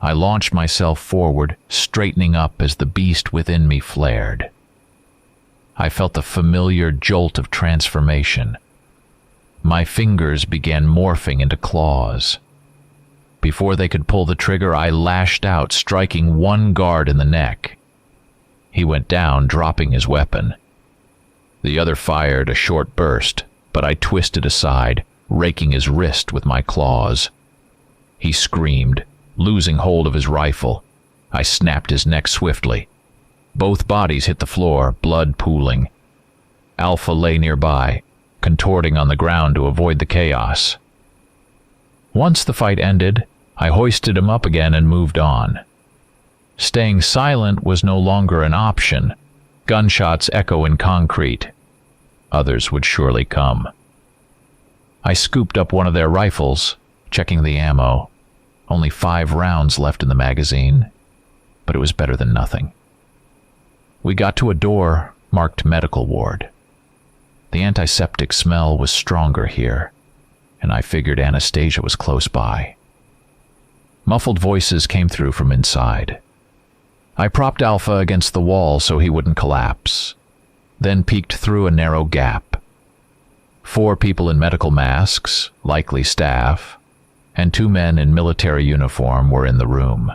A: I launched myself forward, straightening up as the beast within me flared. I felt the familiar jolt of transformation. My fingers began morphing into claws. Before they could pull the trigger, I lashed out, striking one guard in the neck. He went down, dropping his weapon. The other fired a short burst, but I twisted aside, raking his wrist with my claws. He screamed, losing hold of his rifle. I snapped his neck swiftly. Both bodies hit the floor, blood pooling. Alpha lay nearby, contorting on the ground to avoid the chaos. Once the fight ended, I hoisted him up again and moved on. Staying silent was no longer an option. Gunshots echo in concrete. Others would surely come. I scooped up one of their rifles, checking the ammo. Only 5 rounds left in the magazine, but it was better than nothing. We got to a door, marked medical ward. The antiseptic smell was stronger here, and I figured Anastasia was close by. Muffled voices came through from inside. I propped Alpha against the wall so he wouldn't collapse, then peeked through a narrow gap. 4 people in medical masks, likely staff, and 2 men in military uniform were in the room.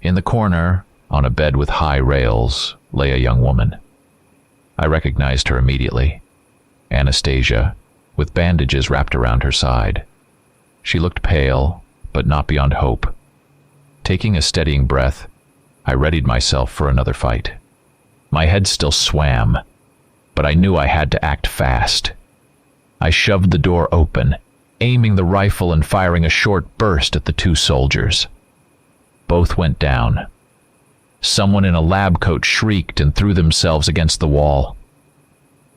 A: In the corner, on a bed with high rails, lay a young woman. I recognized her immediately. Anastasia, with bandages wrapped around her side. She looked pale, but not beyond hope. Taking a steadying breath, I readied myself for another fight. My head still swam, but I knew I had to act fast. I shoved the door open, aiming the rifle and firing a short burst at the 2 soldiers. Both went down. Someone in a lab coat shrieked and threw themselves against the wall.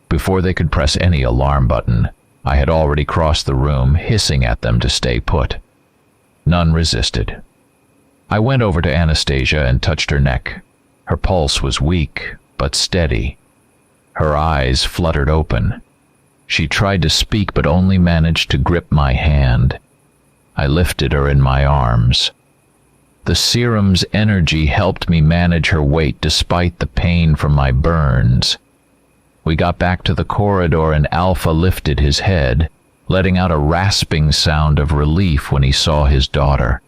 A: Before they could press any alarm button, I had already crossed the room, hissing at them to stay put. None resisted. I went over to Anastasia and touched her neck. Her pulse was weak, but steady. Her eyes fluttered open. She tried to speak, but only managed to grip my hand. I lifted her in my arms. The serum's energy helped me manage her weight despite the pain from my burns. We got back to the corridor and Alpha lifted his head, letting out a rasping sound of relief when he saw his daughter.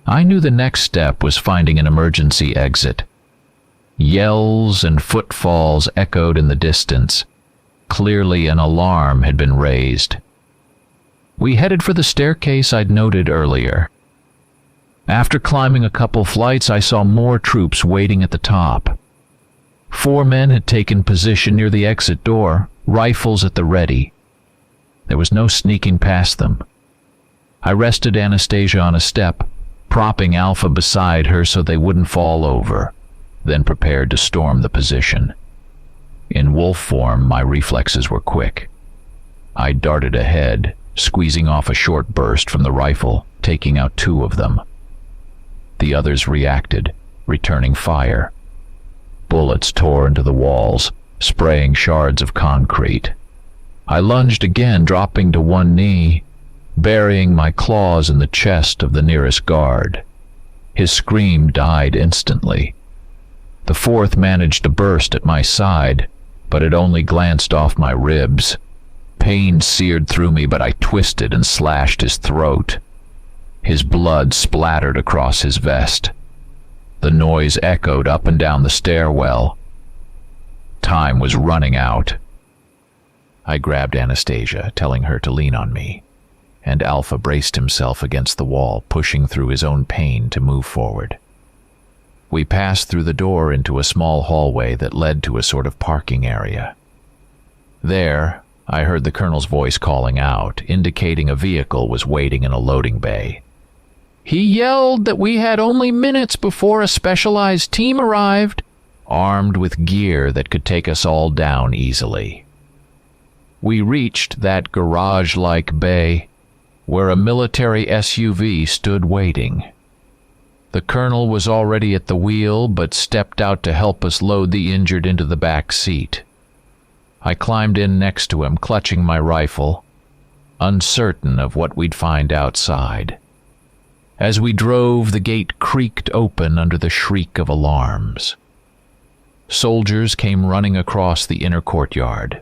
A: I knew the next step was finding an emergency exit. Yells and footfalls echoed in the distance. Clearly an alarm had been raised. We headed for the staircase I'd noted earlier. After climbing a couple flights, I saw more troops waiting at the top. 4 men had taken position near the exit door, rifles at the ready. There was no sneaking past them. I rested Anastasia on a step, propping Alpha beside her so they wouldn't fall over, then prepared to storm the position. In wolf form, my reflexes were quick. I darted ahead, squeezing off a short burst from the rifle, taking out 2 of them. The others reacted, returning fire. Bullets tore into the walls, spraying shards of concrete. I lunged again, dropping to one knee, burying my claws in the chest of the nearest guard. His scream died instantly. The 4th managed to burst at my side, but it only glanced off my ribs. Pain seared through me, but I twisted and slashed his throat. His blood splattered across his vest. The noise echoed up and down the stairwell. Time was running out. I grabbed Anastasia, telling her to lean on me, and Alpha braced himself against the wall, pushing through his own pain to move forward. We passed through the door into a small hallway that led to a sort of parking area. There, I heard the colonel's voice calling out, indicating a vehicle was waiting in a loading bay. He yelled that we had only minutes before a specialized team arrived, armed with gear that could take us all down easily. We reached that garage-like bay, where a military SUV stood waiting. The colonel was already at the wheel, but stepped out to help us load the injured into the back seat. I climbed in next to him, clutching my rifle, uncertain of what we'd find outside. As we drove, the gate creaked open under the shriek of alarms. Soldiers came running across the inner courtyard.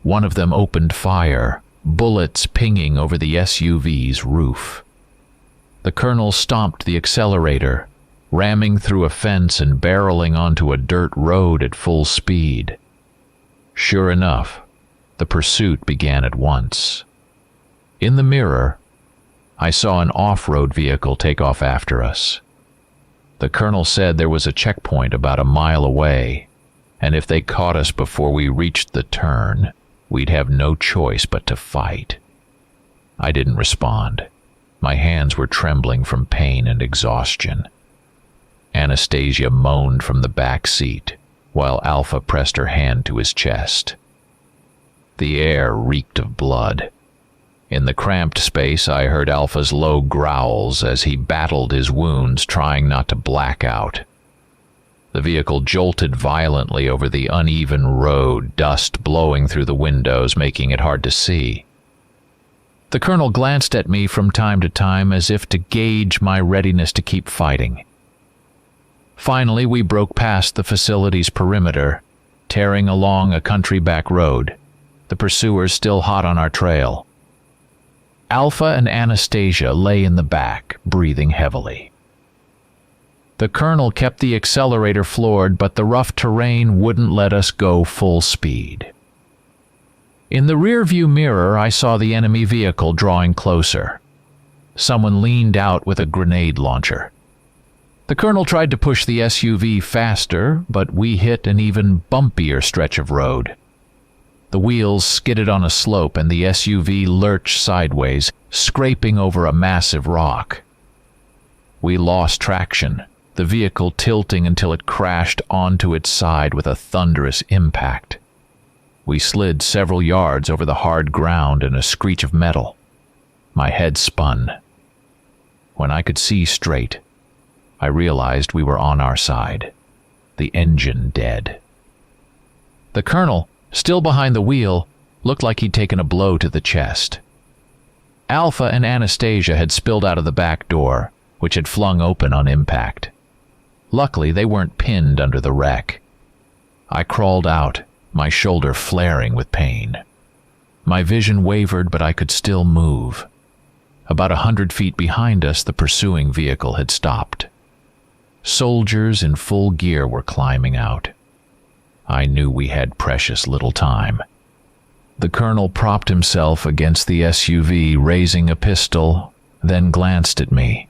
A: One of them opened fire, bullets pinging over the SUV's roof. The colonel stomped the accelerator, ramming through a fence and barreling onto a dirt road at full speed. Sure enough, the pursuit began at once. In the mirror, I saw an off-road vehicle take off after us. The colonel said there was a checkpoint about a mile away, and if they caught us before we reached the turn, we'd have no choice but to fight. I didn't respond. My hands were trembling from pain and exhaustion. Anastasia moaned from the back seat, while Alpha pressed her hand to his chest. The air reeked of blood. In the cramped space, I heard Alpha's low growls as he battled his wounds, trying not to black out. The vehicle jolted violently over the uneven road, dust blowing through the windows, making it hard to see. The colonel glanced at me from time to time as if to gauge my readiness to keep fighting. Finally, we broke past the facility's perimeter, tearing along a country back road, the pursuers still hot on our trail. Alpha and Anastasia lay in the back, breathing heavily. The colonel kept the accelerator floored, but the rough terrain wouldn't let us go full speed. In the rearview mirror, I saw the enemy vehicle drawing closer. Someone leaned out with a grenade launcher. The colonel tried to push the SUV faster, but we hit an even bumpier stretch of road. The wheels skidded on a slope and the SUV lurched sideways, scraping over a massive rock. We lost traction, the vehicle tilting until it crashed onto its side with a thunderous impact. We slid several yards over the hard ground in a screech of metal. My head spun. When I could see straight, I realized we were on our side, the engine dead. The colonel, still behind the wheel, looked like he'd taken a blow to the chest. Alpha and Anastasia had spilled out of the back door, which had flung open on impact. Luckily, they weren't pinned under the wreck. I crawled out, my shoulder flaring with pain. My vision wavered, but I could still move. About 100 feet behind us, the pursuing vehicle had stopped. Soldiers in full gear were climbing out. I knew we had precious little time. The colonel propped himself against the SUV, raising a pistol, then glanced at me.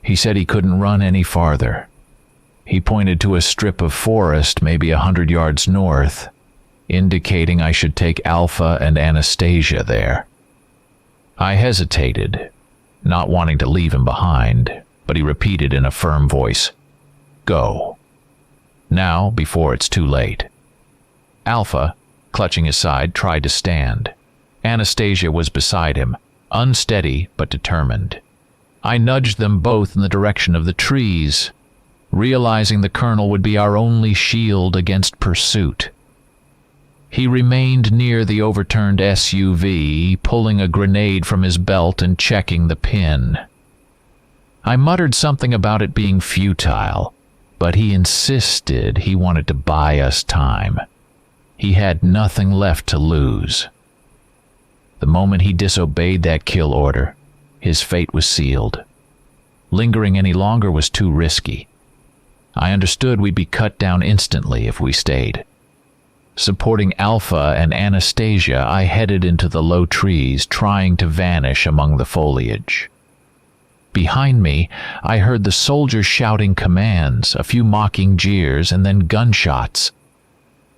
A: He said he couldn't run any farther. He pointed to a strip of forest maybe 100 yards north, indicating I should take Alpha and Anastasia there. I hesitated, not wanting to leave him behind, but he repeated in a firm voice, "Go. Now, before it's too late." Alpha, clutching his side, tried to stand. Anastasia was beside him, unsteady but determined. I nudged them both in the direction of the trees, realizing the colonel would be our only shield against pursuit. He remained near the overturned SUV, pulling a grenade from his belt and checking the pin. I muttered something about it being futile, but he insisted he wanted to buy us time. He had nothing left to lose. The moment he disobeyed that kill order, his fate was sealed. Lingering any longer was too risky. I understood we'd be cut down instantly if we stayed. Supporting Alpha and Anastasia, I headed into the low trees, trying to vanish among the foliage. Behind me, I heard the soldiers shouting commands, a few mocking jeers, and then gunshots.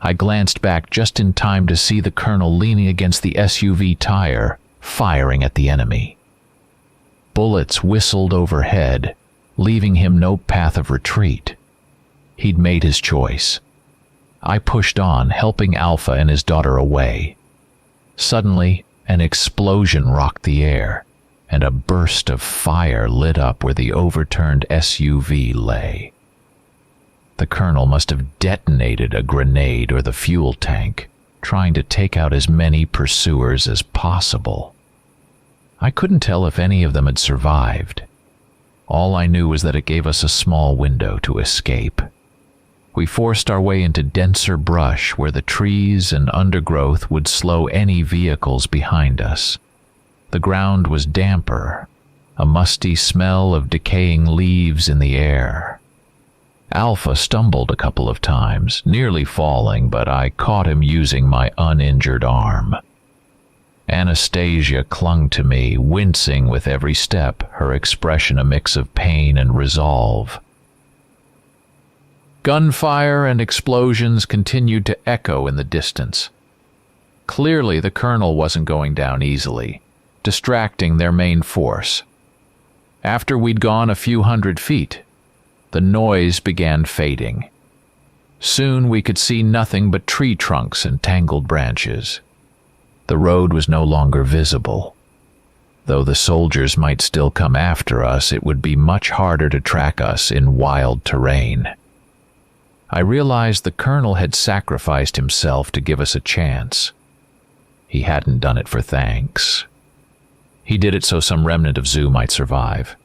A: I glanced back just in time to see the colonel leaning against the SUV tire, firing at the enemy. Bullets whistled overhead, leaving him no path of retreat. He'd made his choice. I pushed on, helping Alpha and his daughter away. Suddenly, an explosion rocked the air, and a burst of fire lit up where the overturned SUV lay. The colonel must have detonated a grenade or the fuel tank, trying to take out as many pursuers as possible. I couldn't tell if any of them had survived. All I knew was that it gave us a small window to escape. We forced our way into denser brush where the trees and undergrowth would slow any vehicles behind us. The ground was damper, a musty smell of decaying leaves in the air. Alpha stumbled a couple of times, nearly falling, but I caught him using my uninjured arm. Anastasia clung to me, wincing with every step, her expression a mix of pain and resolve. Gunfire and explosions continued to echo in the distance. Clearly, the colonel wasn't going down easily, distracting their main force. After we'd gone a few hundred feet, the noise began fading. Soon we could see nothing but tree trunks and tangled branches. The road was no longer visible. Though the soldiers might still come after us, it would be much harder to track us in wild terrain. I realized the Colonel had sacrificed himself to give us a chance. He hadn't done it for thanks. He did it so some remnant of Zoo might survive.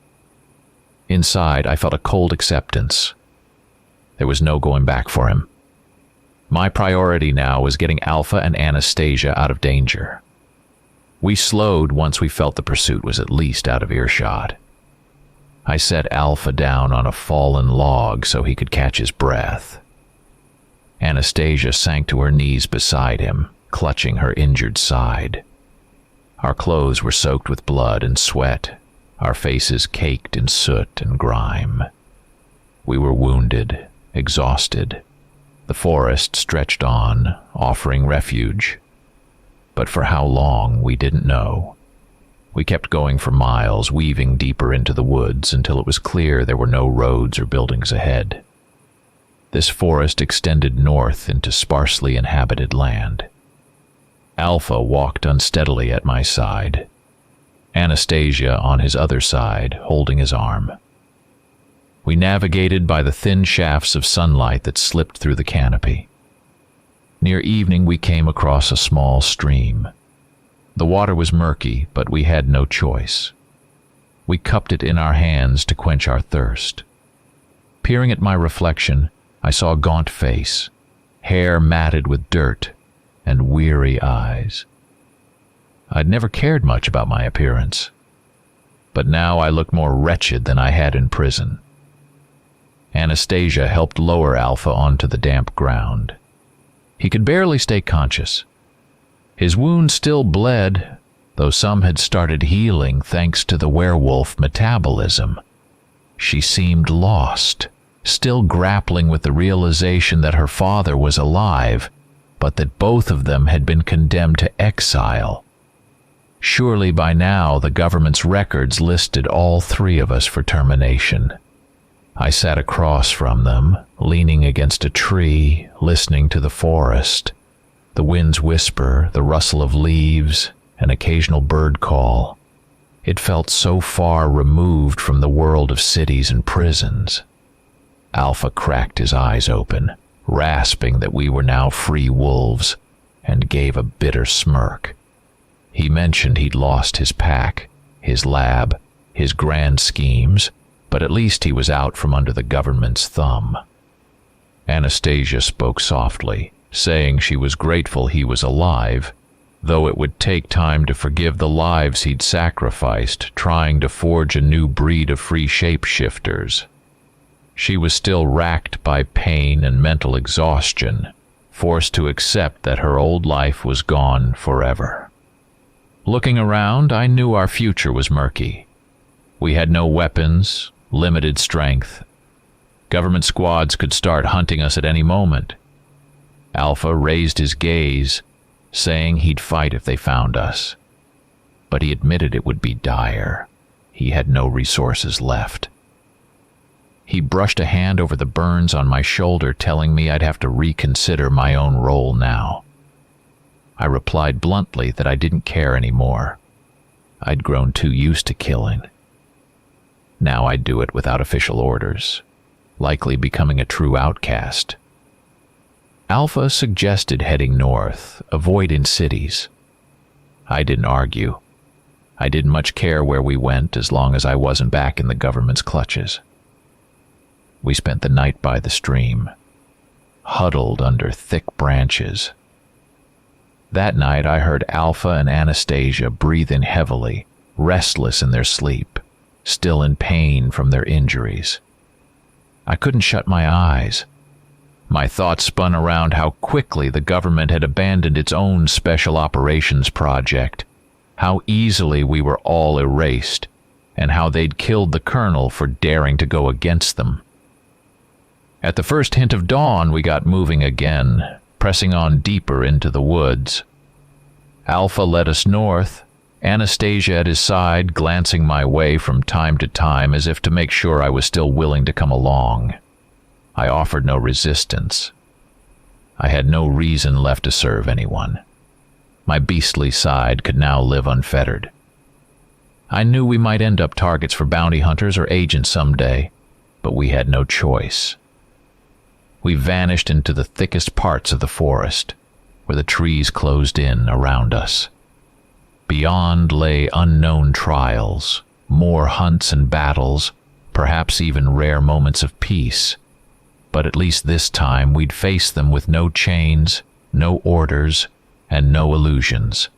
A: Inside, I felt a cold acceptance. There was no going back for him. My priority now was getting Alpha and Anastasia out of danger. We slowed once we felt the pursuit was at least out of earshot. I set Alpha down on a fallen log so he could catch his breath. Anastasia sank to her knees beside him, clutching her injured side. Our clothes were soaked with blood and sweat, our faces caked in soot and grime. We were wounded, exhausted. The forest stretched on, offering refuge. But for how long, we didn't know. We kept going for miles, weaving deeper into the woods until it was clear there were no roads or buildings ahead. This forest extended north into sparsely inhabited land. Alpha walked unsteadily at my side, Anastasia on his other side, holding his arm. We navigated by the thin shafts of sunlight that slipped through the canopy. Near evening, we came across a small stream. The water was murky, but we had no choice. We cupped it in our hands to quench our thirst. Peering at my reflection, I saw a gaunt face, hair matted with dirt, and weary eyes. I'd never cared much about my appearance, but now I looked more wretched than I had in prison. Anastasia helped lower Alpha onto the damp ground. He could barely stay conscious. His wound still bled, though some had started healing thanks to the werewolf metabolism. She seemed lost, still grappling with the realization that her father was alive, but that both of them had been condemned to exile. Surely by now the government's records listed all three of us for termination. I sat across from them, leaning against a tree, listening to the forest, the wind's whisper, the rustle of leaves, an occasional bird call. It felt so far removed from the world of cities and prisons. Alpha cracked his eyes open, rasping that we were now free wolves, and gave a bitter smirk. He mentioned he'd lost his pack, his lab, his grand schemes, but at least he was out from under the government's thumb. Anastasia spoke softly, saying she was grateful he was alive, though it would take time to forgive the lives he'd sacrificed trying to forge a new breed of free shapeshifters. She was still racked by pain and mental exhaustion, forced to accept that her old life was gone forever. Looking around, I knew our future was murky. We had no weapons, limited strength. Government squads could start hunting us at any moment. Alpha raised his gaze, saying he'd fight if they found us. But he admitted it would be dire. He had no resources left. He brushed a hand over the burns on my shoulder, telling me I'd have to reconsider my own role now. I replied bluntly that I didn't care anymore. I'd grown too used to killing. Now I'd do it without official orders, likely becoming a true outcast. Alpha suggested heading north, avoiding cities. I didn't argue. I didn't much care where we went as long as I wasn't back in the government's clutches. We spent the night by the stream, huddled under thick branches. That night I heard Alpha and Anastasia breathing heavily, restless in their sleep, still in pain from their injuries. I couldn't shut my eyes. My thoughts spun around how quickly the government had abandoned its own special operations project, how easily we were all erased, and how they'd killed the colonel for daring to go against them. At the first hint of dawn, we got moving again, pressing on deeper into the woods. Alpha led us north, Anastasia at his side, glancing my way from time to time as if to make sure I was still willing to come along. I offered no resistance. I had no reason left to serve anyone. My beastly side could now live unfettered. I knew we might end up targets for bounty hunters or agents someday, but we had no choice. We vanished into the thickest parts of the forest, where the trees closed in around us. Beyond lay unknown trials, more hunts and battles, perhaps even rare moments of peace. But at least this time we'd face them with no chains, no orders, and no illusions.